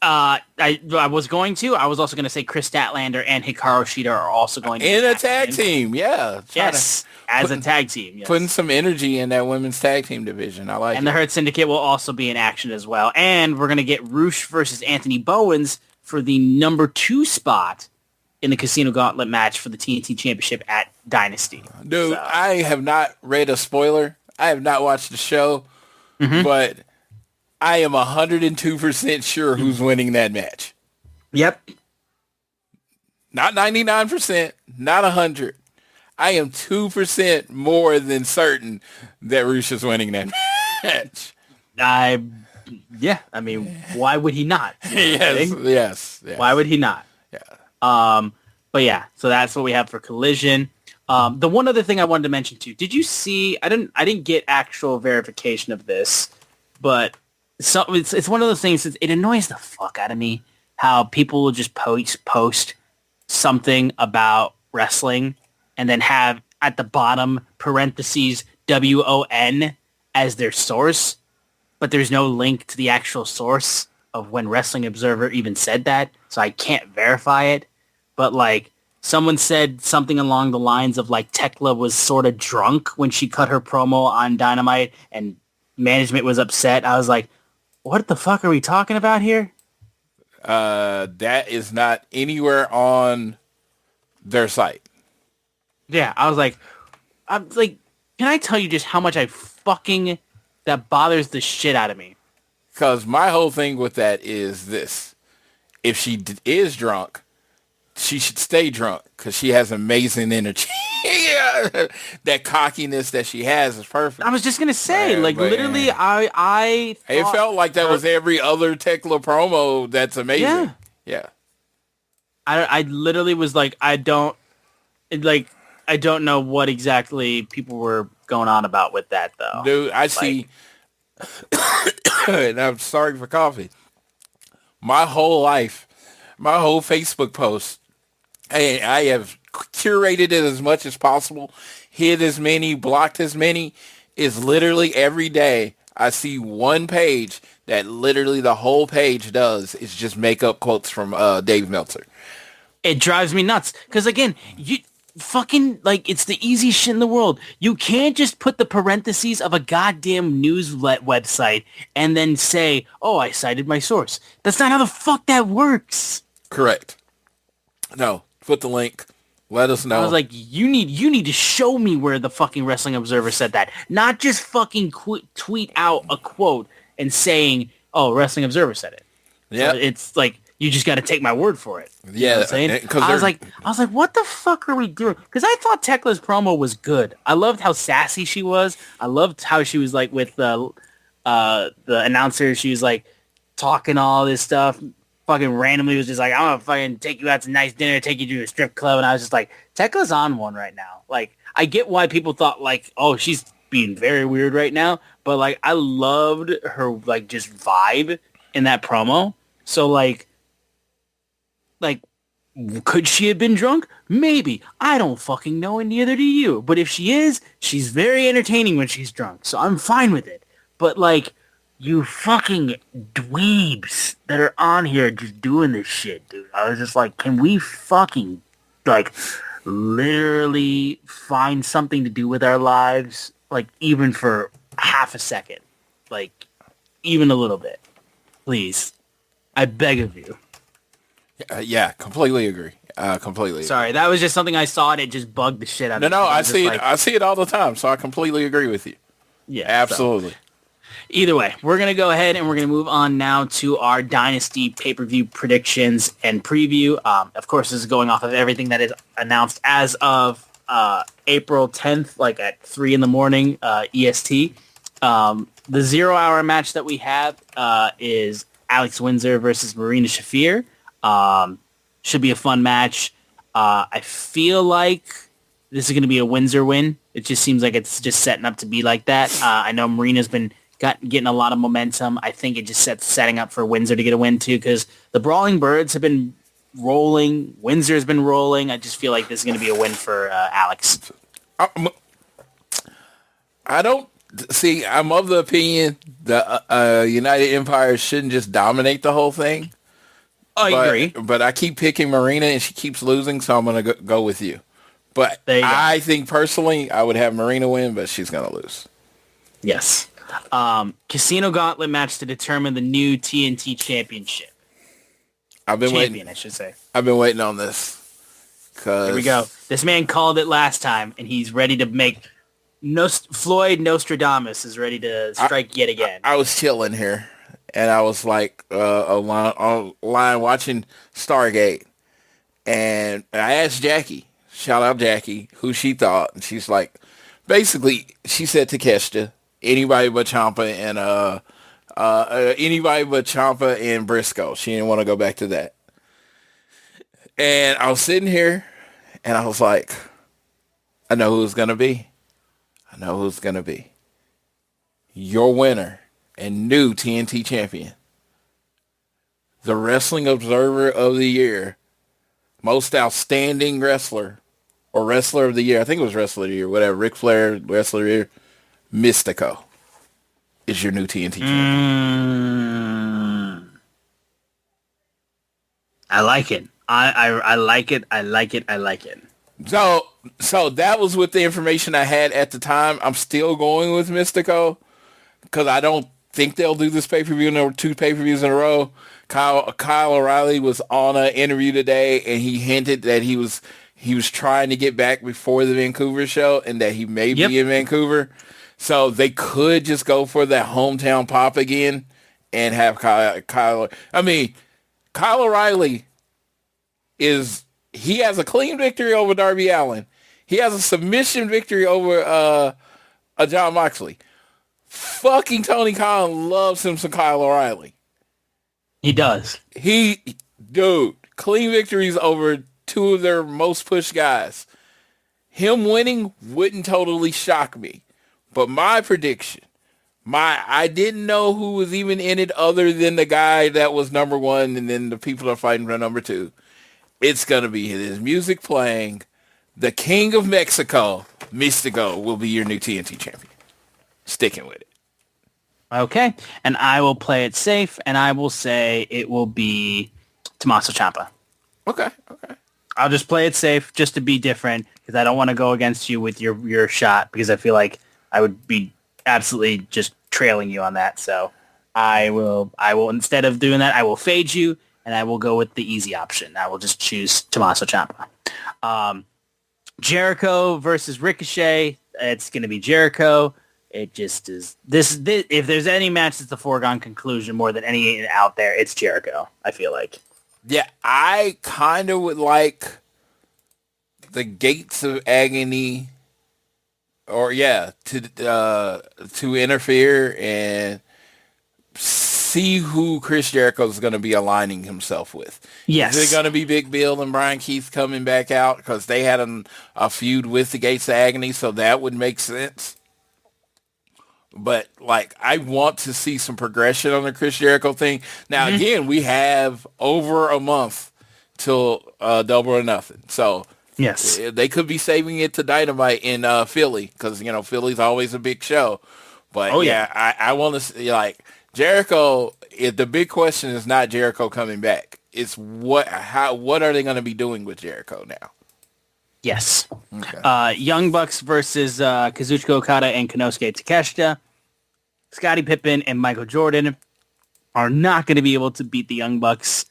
I was going to. I was also going to say Chris Statlander and Hikaru Shida are also going to in a tag team. Yeah. Yes, as a tag team. Yes. Putting some energy in that women's tag team division. I like it. And the Hurt Syndicate will also be in action as well. And we're going to get Roosh versus Anthony Bowens for the number 2 spot in the Casino Gauntlet match for the TNT Championship at Dynasty. Dude, So. I have not read a spoiler. I have not watched the show, but I am 102% sure who's winning that match. Yep. Not 99%, not 100. I am 2% more than certain that Rush's winning that match. I mean, why would he not? Yes. Why would he not? Yeah. But yeah, so that's what we have for Collision. The one other thing I wanted to mention too, did you see, I didn't get actual verification of this, but it's one of those things, it annoys the fuck out of me how people will just post something about wrestling and then have at the bottom parentheses WON as their source, but there's no link to the actual source of when Wrestling Observer even said that, so I can't verify it. But like, someone said something along the lines of like Tekla was sort of drunk when she cut her promo on Dynamite and management was upset. I was like, what the fuck are we talking about here? That is not anywhere on their site. Yeah, I'm like, can I tell you just how much that bothers the shit out of me? Because my whole thing with that is this. If she is drunk, she should stay drunk because she has amazing energy. That cockiness that she has is perfect. I was just going to say, literally, I thought it felt like that was every other Tekla promo that's amazing. Yeah. I literally was like, I don't know what exactly people were going on about with that, though. Dude, I see, and I'm sorry for coffee. My whole life, my whole Facebook post, I have curated it as much as possible, hid as many, blocked as many, is literally every day I see one page that literally the whole page does is just make up quotes from Dave Meltzer. It drives me nuts. Because again, you fucking, like, it's the easiest shit in the world. You can't just put the parentheses of a goddamn news website and then say, oh, I cited my source. That's not how the fuck that works. Correct. No, put the link. Let us know. I was like, you need to show me where the fucking Wrestling Observer said that. Not just fucking tweet out a quote and saying, oh, Wrestling Observer said it. Yeah. So it's like, you just got to take my word for it. You know what I'm saying? I was like, what the fuck are we doing? Because I thought Tekla's promo was good. I loved how sassy she was. I loved how she was like with the announcer. She was like talking all this stuff. Fucking randomly was just like, I'm gonna fucking take you out to a nice dinner, take you to a strip club, and I was just like, Tekla's on one right now. Like, I get why people thought like, oh, she's being very weird right now, but like, I loved her like just vibe in that promo. So like, could she have been drunk? Maybe. I don't fucking know, and neither do you. But if she is, she's very entertaining when she's drunk, so I'm fine with it. But like, you fucking dweebs that are on here just doing this shit, dude. I was just like, can we fucking, like, literally find something to do with our lives? Like, even for half a second. Like, even a little bit. Please. I beg of you. Yeah, completely agree. Completely. Sorry, that was just something I saw and it just bugged the shit out of me. No, I see it. I see it all the time, so I completely agree with you. Yeah, absolutely. So. Either way, we're going to go ahead and we're going to move on now to our Dynasty pay-per-view predictions and preview. Of course, this is going off of everything that is announced as of April 10th, like at 3 in the morning EST. The 0-hour match that we have is Alex Windsor versus Marina Shafir. Should be a fun match. I feel like this is going to be a Windsor win. It just seems like it's just setting up to be like that. I know Marina's been getting a lot of momentum. I think it just setting up for Windsor to get a win too, because the Brawling Birds have been rolling. Windsor's been rolling. I just feel like this is going to be a win for Alex. I don't see. I'm of the opinion the United Empire shouldn't just dominate the whole thing. I agree. But I keep picking Marina and she keeps losing, so I'm going to go with you. But I think personally I would have Marina win, but she's going to lose. Yes. Casino Gauntlet match to determine the new TNT Championship. I've been waiting. I should say. I've been waiting on this. Here we go. This man called it last time, and he's ready to make... Floyd Nostradamus is ready to strike yet again. I was chilling here, and I was like online watching Stargate, and I asked Jackie, shout out Jackie, who she thought, and she's like, basically, she said Takeshita, anybody but Ciampa and Briscoe. She didn't want to go back to that. And I was sitting here, and I was like, I know who it's going to be. I know who it's going to be. Your winner and new TNT champion. The Wrestling Observer of the Year. Most outstanding wrestler. Or Wrestler of the Year. I think it was Wrestler of the Year. Whatever. Ric Flair, Wrestler of the Year. Mystico is your new TNT champion. I like it. I like it. I like it. I like it. So that was with the information I had at the time. I'm still going with Mystico because I don't think they'll do this pay-per-view. There were 2 pay-per-views in a row. Kyle O'Reilly was on an interview today, and he hinted that he was trying to get back before the Vancouver show and that he may be in Vancouver. So they could just go for that hometown pop again and have Kyle. I mean, Kyle O'Reilly he has a clean victory over Darby Allin. He has a submission victory over John Moxley. Fucking Tony Khan loves him some Kyle O'Reilly. He does. Dude, clean victories over 2 of their most pushed guys. Him winning wouldn't totally shock me. But my prediction, I didn't know who was even in it other than the guy that was number 1 and then the people that are fighting for number 2. It's going to be his music playing. The King of Mexico, Mystico, will be your new TNT champion. Sticking with it. Okay. And I will play it safe, and I will say it will be Tommaso Ciampa. Okay. I'll just play it safe just to be different because I don't want to go against you with your shot because I feel like I would be absolutely just trailing you on that. So I will instead of doing that, I will fade you. And I will go with the easy option. I will just choose Tommaso Ciampa. Jericho versus Ricochet. It's going to be Jericho. It just is. This if there's any match that's a foregone conclusion more than any out there, it's Jericho, I feel like. Yeah, I kind of would like the Gates of Agony to interfere and see who Chris Jericho is going to be aligning himself with. Yes. Is it going to be Big Bill and Brian Keith coming back out? Because they had a feud with the Gates of Agony, so that would make sense. But, I want to see some progression on the Chris Jericho thing. Now, again, we have over a month till Double or Nothing. So, yes, they could be saving it to Dynamite in Philly because, Philly's always a big show. But, I want to see, Jericho, the big question is not Jericho coming back. It's what are they going to be doing with Jericho now? Yes. Okay. Young Bucks versus Kazuchika Okada and Konosuke Takeshita. Scottie Pippen and Michael Jordan are not going to be able to beat the Young Bucks.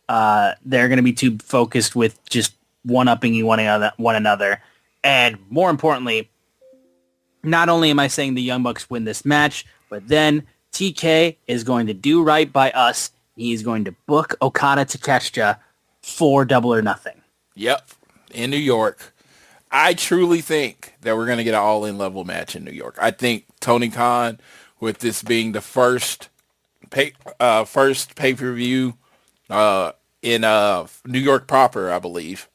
They're going to be too focused with just one-upping one another. And more importantly, not only am I saying the Young Bucks win this match, but then TK is going to do right by us. He's going to book Okada Takeshita for Double or Nothing. Yep. In New York. I truly think that we're going to get an all-in level match in New York. I think Tony Khan, with this being the first pay-per-view in New York proper, I believe.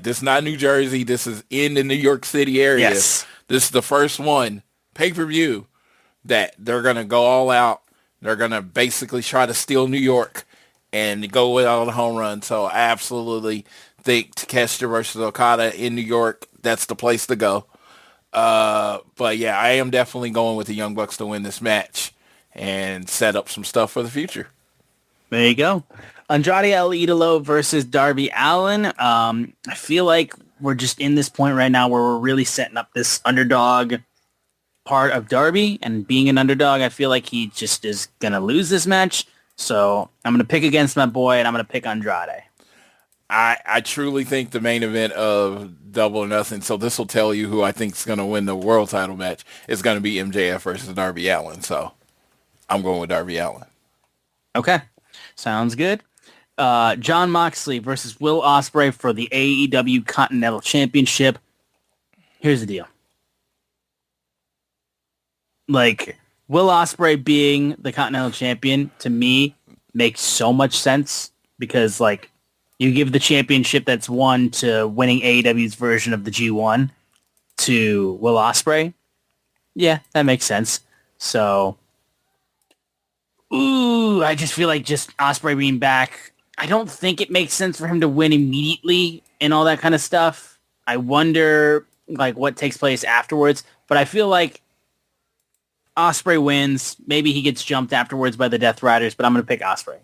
This is not New Jersey. This is in the New York City area. Yes. This is the first one, pay-per-view, that they're going to go all out. They're going to basically try to steal New York and go without a home run. So I absolutely think Takeshita versus Okada in New York, that's the place to go. But yeah, I am definitely going with the Young Bucks to win this match and set up some stuff for the future. There you go. Andrade El Idolo versus Darby Allin. I feel like we're just in this point right now where we're really setting up this underdog part of Darby, and being an underdog, I feel like he just is going to lose this match. So I'm going to pick against my boy, and I'm going to pick Andrade. I truly think the main event of Double or Nothing, so this will tell you who I think is going to win the world title match, is going to be MJF versus Darby Allin. So I'm going with Darby Allin. Okay. Sounds good. Jon Moxley versus Will Ospreay for the AEW Continental Championship. Here's the deal. Like, Will Ospreay being the Continental Champion, to me, makes so much sense because, like, you give the championship that's won to winning AEW's version of the G1 to Will Ospreay. Yeah, that makes sense. So, I just feel like just Ospreay being back, I don't think it makes sense for him to win immediately and all that kind of stuff. I wonder, like, what takes place afterwards. But I feel like Ospreay wins. Maybe he gets jumped afterwards by the Death Riders, but I'm going to pick Ospreay.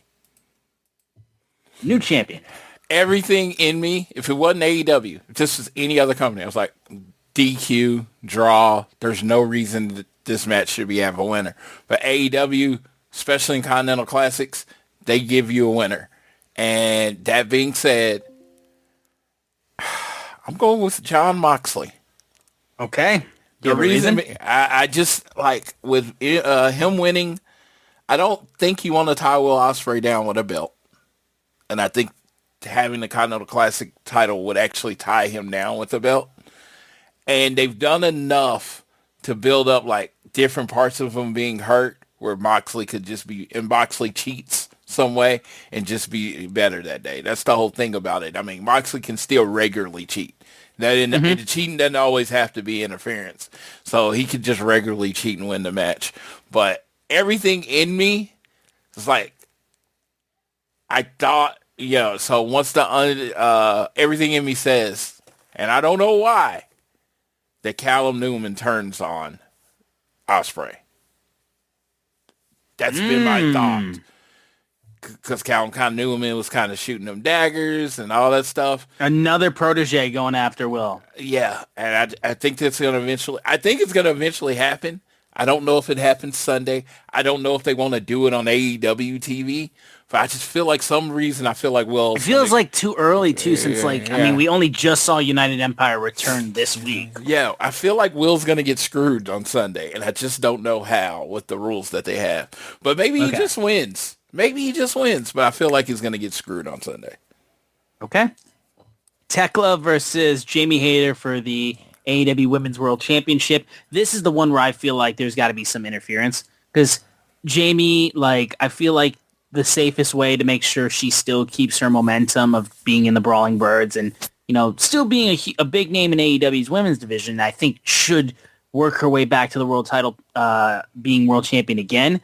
New champion. Everything in me, if it wasn't AEW, if this was any other company, I was like, DQ, draw. There's no reason that this match should have a winner. But AEW, especially in Continental Classics, they give you a winner. And that being said, I'm going with Jon Moxley. Okay. The reason I just, like, with him winning, I don't think you want to tie Will Ospreay down with a belt. And I think having the Continental Classic title would actually tie him down with a belt. And they've done enough to build up, like, different parts of him being hurt where Moxley could just be, and Moxley cheats some way and just be better that day. That's the whole thing about it. I mean, Moxley can still regularly cheat. The cheating doesn't always have to be interference. So he could just regularly cheat and win the match. But everything in me is like, I thought, so once everything in me says, and I don't know why, that Callum Newman turns on Ospreay. That's been my thought. Because Callum kind of Newman was kind of shooting them daggers and all that stuff. Another protege going after Will. Yeah, and I think that's going to eventually. I think it's going to eventually happen. I don't know if it happens Sunday. I don't know if they want to do it on AEW TV. But I just feel like some reason I feel like Will. It feels like too early too, since I mean we only just saw United Empire return this week. Yeah, I feel like Will's gonna get screwed on Sunday, and I just don't know how with the rules that they have. But maybe he just wins. Maybe he just wins, but I feel like he's gonna get screwed on Sunday. Okay. Tekla versus Jamie Hayter for the AEW Women's World Championship. This is the one where I feel like there's got to be some interference because Jamie, like, I feel like the safest way to make sure she still keeps her momentum of being in the Brawling Birds and, still being a big name in AEW's women's division, I think should work her way back to the world title, being world champion again.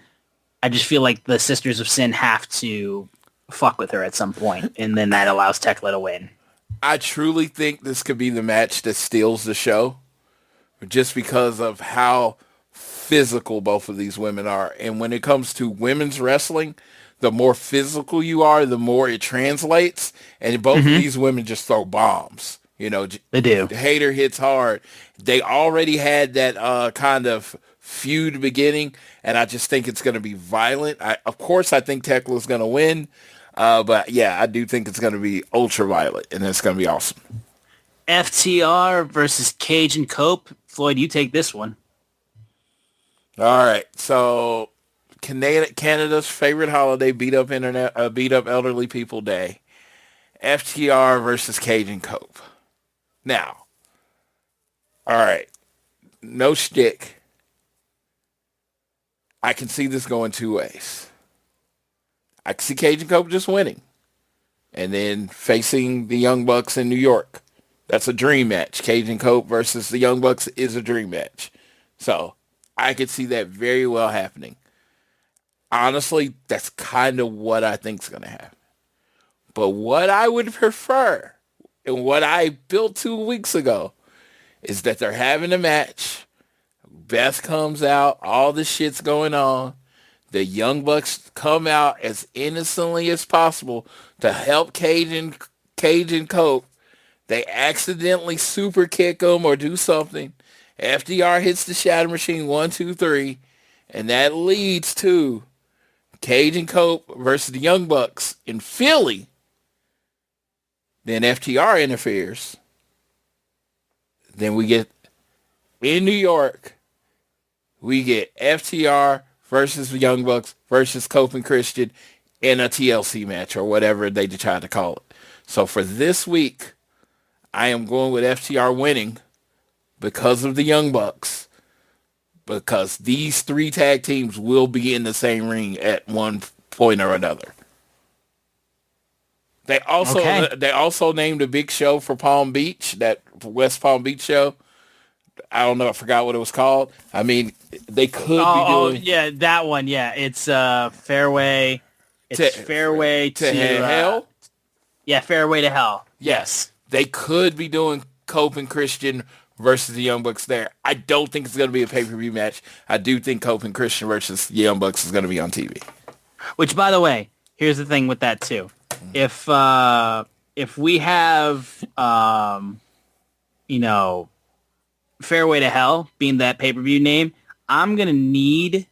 I just feel like the Sisters of Sin have to fuck with her at some point, and then that allows Tekla to win. I truly think this could be the match that steals the show just because of how physical both of these women are. And when it comes to women's wrestling, the more physical you are, the more it translates. And both of these women just throw bombs. They do. Hayter hits hard. They already had that kind of feud beginning, and I just think it's going to be violent. Of course, I think Tekla's going to win. But yeah, I do think it's going to be ultra violent, and it's going to be awesome. FTR versus Cage and Cope. Floyd, you take this one. All right. So Canada's favorite holiday, beat up elderly people day. FTR versus Cage and Cope. Now, all right. No shtick. I can see this going two ways. I can see Cage and Cope just winning and then facing the Young Bucks in New York. That's a dream match. Cage and Cope versus the Young Bucks is a dream match. So I could see that very well happening. Honestly, that's kind of what I think is going to happen. But what I would prefer and what I built 2 weeks ago is that they're having a match. Beth comes out. All this shit's going on. The Young Bucks come out as innocently as possible to help Cage and Cope. They accidentally super kick them or do something. FDR hits the Shatter Machine 1, 2, 3. And that leads to Cage and Cope versus the Young Bucks in Philly. Then FTR interferes. Then we get, in New York, we get FTR versus the Young Bucks versus Cope and Christian in a TLC match or whatever they decide to call it. So for this week, I am going with FTR winning because of the Young Bucks, because these 3 tag teams will be in the same ring at one point or another. They also named a big show for Palm Beach, that West Palm Beach show. I don't know. I forgot what it was called. I mean, they could be doing. Oh, yeah, that one. Yeah, it's Fairway. It's Fairway to Hell. Yeah, Fairway to Hell. Yes, they could be doing Cope and Christian versus the Young Bucks there. I don't think it's going to be a pay-per-view match. I do think Cope and Christian versus the Young Bucks is going to be on TV. Which, by the way, here's the thing with that too. If we have Fairway to Hell being that pay-per-view name, I'm gonna need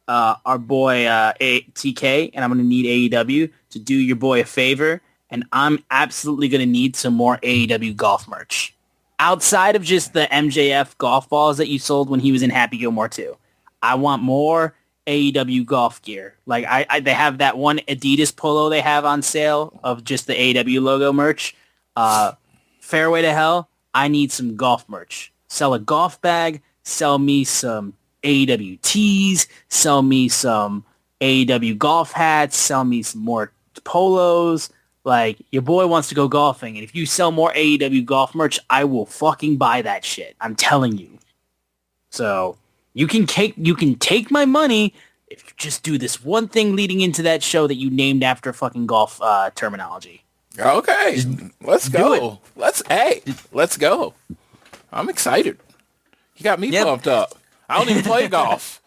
our boy TK, and I'm gonna need AEW to do your boy a favor, and I'm absolutely gonna need some more AEW golf merch outside of just the MJF golf balls that you sold when he was in Happy Gilmore 2. I want more AEW golf gear. Like they have that one Adidas polo they have on sale of just the AEW logo merch. Fairway to Hell, I need some golf merch. Sell a golf bag, sell me some AEW tees, sell me some AEW golf hats, sell me some more polos. Like, your boy wants to go golfing, and if you sell more AEW golf merch, I will fucking buy that shit. I'm telling you. So you can take my money if you just do this one thing leading into that show that you named after fucking golf terminology. Okay, let's go. Let's go. I'm excited. You got me pumped up. I don't even play golf.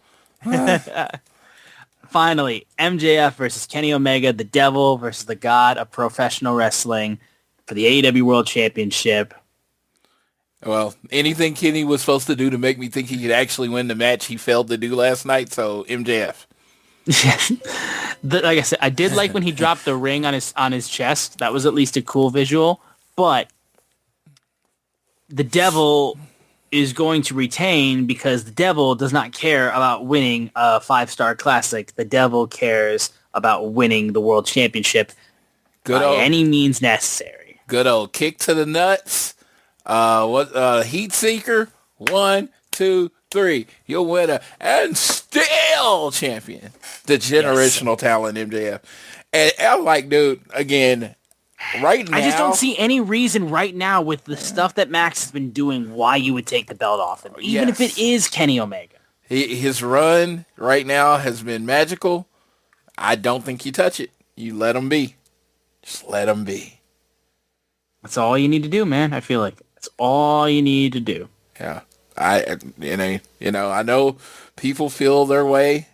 Finally, MJF versus Kenny Omega, the Devil versus the God of Professional Wrestling for the AEW World Championship. Well, anything Kenny was supposed to do to make me think he could actually win the match, he failed to do last night, so MJF. Like I said, I did like when he dropped the ring on his chest. That was at least a cool visual. But the Devil is going to retain because the Devil does not care about winning a 5-star classic. The Devil cares about winning the World Championship by any means necessary. Good old kick to the nuts. Heat Seeker. 1, 2, 3. You'll win and still champion. The generational talent MJF. And I'm like, dude, again, right now, I just don't see any reason right now with the stuff that Max has been doing why you would take the belt off him, even if it is Kenny Omega. His run right now has been magical. I don't think you touch it. You let him be. Just let him be. That's all you need to do, man. I feel like that's all you need to do. Yeah. I know people feel their way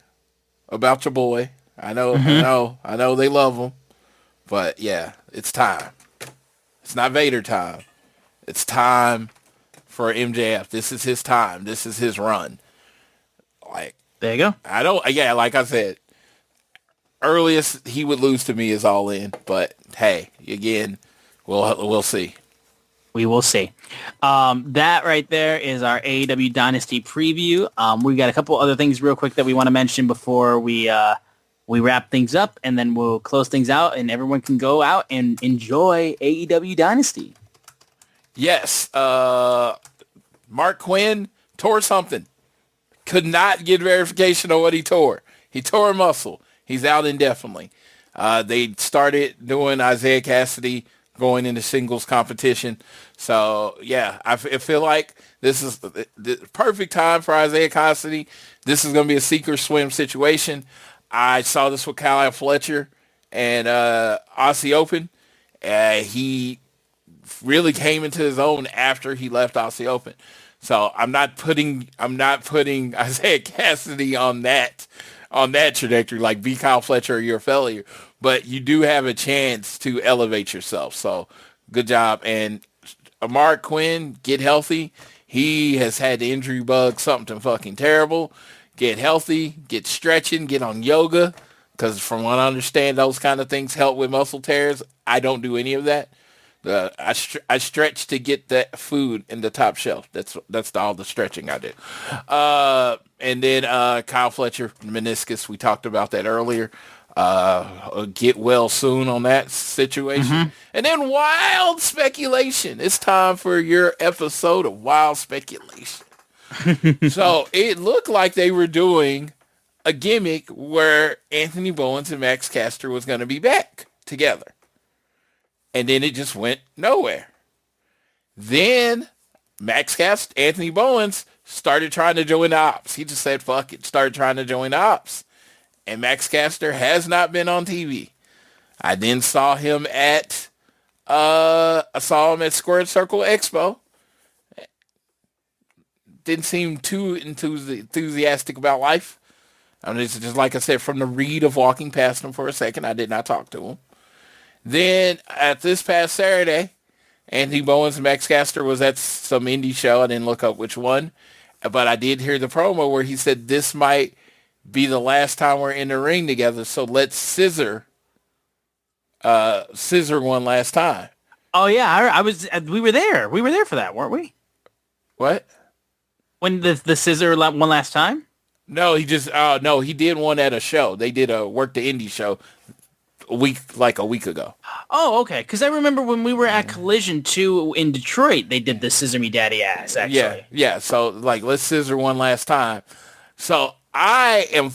about your boy. I know they love him. But yeah, it's time. It's not Vader time. It's time for MJF. This is his time. This is his run. Like, there you go. Like I said, earliest he would lose to me is All In. But hey, again, we'll see. We will see. That right there is our AEW Dynasty preview. We got a couple other things real quick that we want to mention before we wrap things up, and then we'll close things out, and everyone can go out and enjoy AEW Dynasty. Yes. Mark Quinn tore something. Could not get verification on what he tore. He tore a muscle. He's out indefinitely. They started doing Isaiah Cassidy going into singles competition. So, yeah, I feel like this is the perfect time for Isaiah Cassidy. This is going to be a sink or swim situation. I saw this with Kyle Fletcher and Aussie Open. He really came into his own after he left Aussie Open. So I'm not putting Isaiah Cassidy on that trajectory, like be Kyle Fletcher or you're a failure. But you do have a chance to elevate yourself. So good job. And Mark Quinn, get healthy. He has had the injury bug, something fucking terrible. Get healthy, get stretching, get on yoga. Because from what I understand, those kind of things help with muscle tears. I don't do any of that. I stretched to get that food in the top shelf. That's all the stretching I did. And then Kyle Fletcher, meniscus. We talked about that earlier. Get well soon on that situation. And then wild speculation. It's time for your episode of wild speculation. So it looked like they were doing a gimmick where Anthony Bowens and Max Caster was going to be back together. And then it just went nowhere. Then Max Caster, Anthony Bowens started trying to join the ops. He just said, fuck it, started trying to join the ops. And Max Caster has not been on TV. I then saw him at Squared Circle Expo. Didn't seem too enthusiastic about life. I mean, it's just like I said, from the read of walking past him for a second, I did not talk to him. Then at this past Saturday, Anthony Bowens and Max Caster was at some indie show. I didn't look up which one, but I did hear the promo where he said this might be the last time we're in the ring together, so let's scissor one last time. Oh yeah, I was. We were there. We were there for that, weren't we? What? When the scissor one last time? No, he just no, he did one at a show. They did a Work the Indie show a week ago. Oh, okay. Because I remember when we were at Collision 2 in Detroit, they did the Scissor Me Daddy Ass, actually. Yeah. So, like, let's scissor one last time. So, I am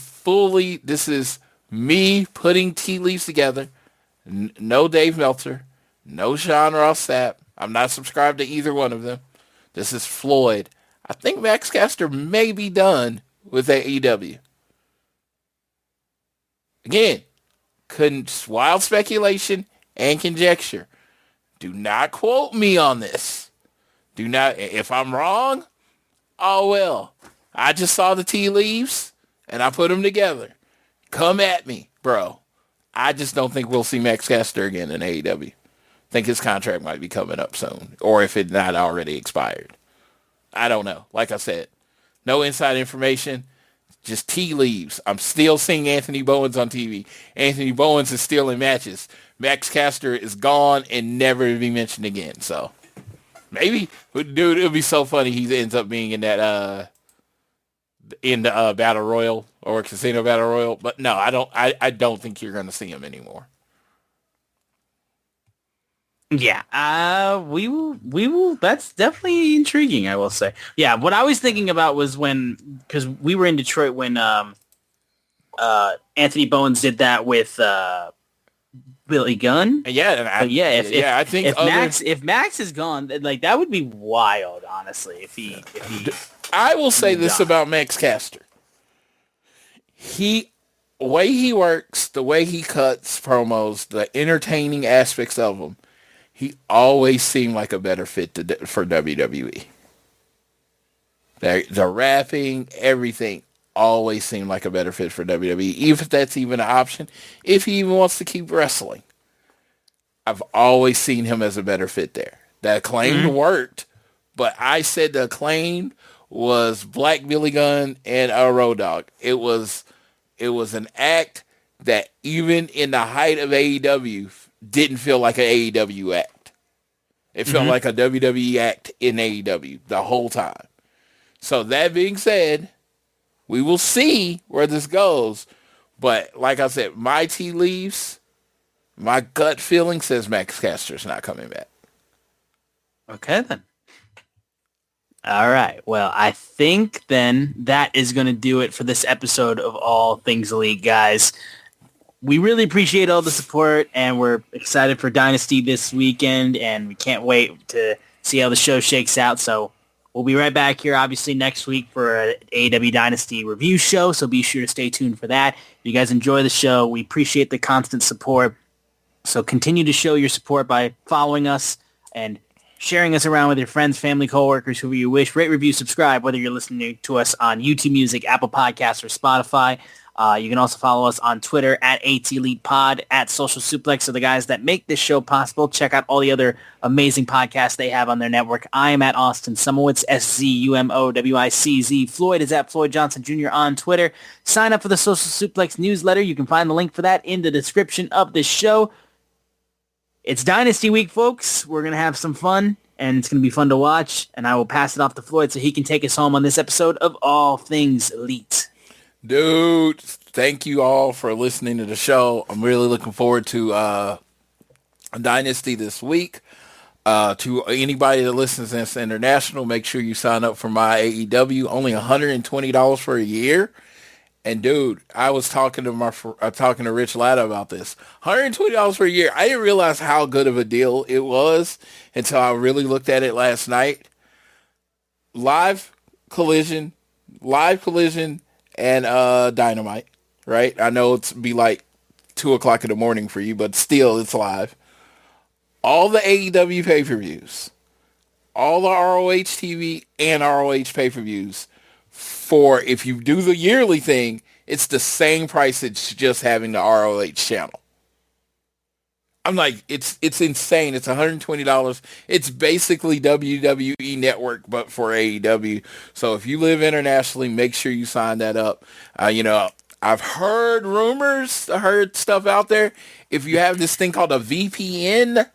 this is me putting tea leaves together. No Dave Meltzer. No Sean Ross Sapp. I'm not subscribed to either one of them. This is Floyd. I think Max Caster may be done with AEW. Again, wild speculation and conjecture. Do not quote me on this. Do not. If I'm wrong, oh well. I just saw the tea leaves and I put them together. Come at me, bro. I just don't think we'll see Max Caster again in AEW. I think his contract might be coming up soon, or if it not already expired. I don't know. Like I said, no inside information. Just tea leaves. I'm still seeing Anthony Bowens on TV. Anthony Bowens is still in matches. Max Caster is gone and never to be mentioned again. So maybe, dude, it'll be so funny he ends up being in that in the Battle Royal or Casino Battle Royal. But no, I don't think you're going to see him anymore. Yeah, we will. That's definitely intriguing, I will say. Yeah, what I was thinking about was because we were in Detroit when Anthony Bowens did that with Billy Gunn. Yeah, I think if Max is gone, like that would be wild, honestly. If he I will say this about Max Caster. The way he works, the way he cuts promos, the entertaining aspects of him. He always seemed like a better fit for WWE. The rapping, everything, always seemed like a better fit for WWE, even if that's even an option, if he even wants to keep wrestling. I've always seen him as a better fit there. The Acclaimed worked, but I said the Acclaimed was Black Billy Gunn and a Road Dogg. It was an act that even in the height of AEW didn't feel like an AEW act. It felt like a WWE act in AEW the whole time. So that being said, we will see where this goes. But like I said, my tea leaves, my gut feeling says Max Caster's not coming back. Okay, then. All right. Well, I think then that is going to do it for this episode of All Things Elite, guys. We really appreciate all the support, and we're excited for Dynasty this weekend, and we can't wait to see how the show shakes out. So we'll be right back here, obviously, next week for an AEW Dynasty review show, so be sure to stay tuned for that. If you guys enjoy the show, we appreciate the constant support. So continue to show your support by following us and sharing us around with your friends, family, coworkers, whoever you wish. Rate, review, subscribe, whether you're listening to us on YouTube Music, Apple Podcasts, or Spotify. You can also follow us on Twitter at ATElitePod, at Social Suplex are the guys that make this show possible. Check out all the other amazing podcasts they have on their network. I am at Austin Sumowitz, SZUMOWICZ. Floyd is at Floyd Johnson Jr. on Twitter. Sign up for the Social Suplex newsletter. You can find the link for that in the description of this show. It's Dynasty Week, folks. We're going to have some fun, and it's going to be fun to watch. And I will pass it off to Floyd so he can take us home on this episode of All Things Elite. Dude, thank you all for listening to the show. I'm really looking forward to Dynasty this week. To anybody that listens that's international, make sure you sign up for my AEW. Only $120 for a year. And dude, I was talking to Rich Latta about this. $120 for a year. I didn't realize how good of a deal it was until I really looked at it last night. Live Collision, and Dynamite, right? I know it's be like 2 o'clock in the morning for you, but still, it's live. All the AEW pay-per-views, all the ROH TV and ROH pay-per-views. For if you do the yearly thing, it's the same price as just having the ROH channel. I'm like, it's insane. It's $120. It's basically WWE Network, but for AEW. So if you live internationally, make sure you sign that up. I've heard rumors, I heard stuff out there. If you have this thing called a VPN,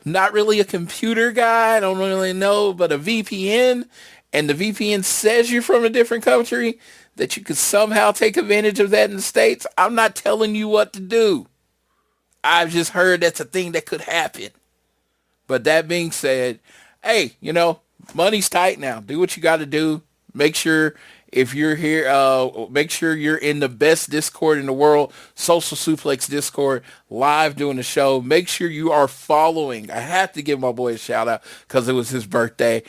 not really a computer guy, I don't really know, but a VPN, and the VPN says you're from a different country, that you could somehow take advantage of that in the States. I'm not telling you what to do. I've just heard that's a thing that could happen. But that being said, hey, money's tight now. Do what you got to do. Make sure if you're here, make sure you're in the best Discord in the world, Social Suplex Discord, live doing the show. Make sure you are following. I have to give my boy a shout out because it was his birthday.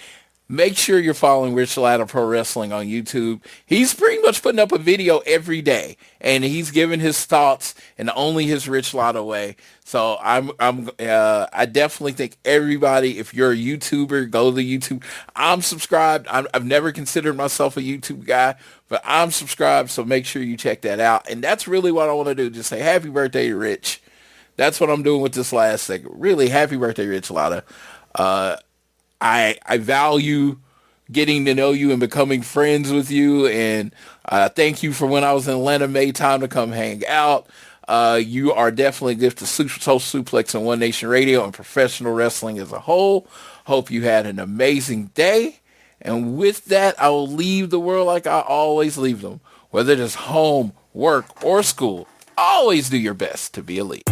Make sure you're following Rich Latta Pro Wrestling on YouTube. He's pretty much putting up a video every day, and he's giving his thoughts in only his Rich Latta way. So I definitely think everybody, if you're a YouTuber, go to YouTube. I'm subscribed. I've never considered myself a YouTube guy, but I'm subscribed. So make sure you check that out. And that's really what I want to do. Just say happy birthday to Rich. That's what I'm doing with this last segment. Really, happy birthday, Rich Latta. I value getting to know you and becoming friends with you. And thank you for when I was in Atlanta, made time to come hang out. You are definitely a gift to Social Suplex and One Nation Radio and professional wrestling as a whole. Hope you had an amazing day. And with that, I will leave the world like I always leave them. Whether it is home, work, or school, always do your best to be elite.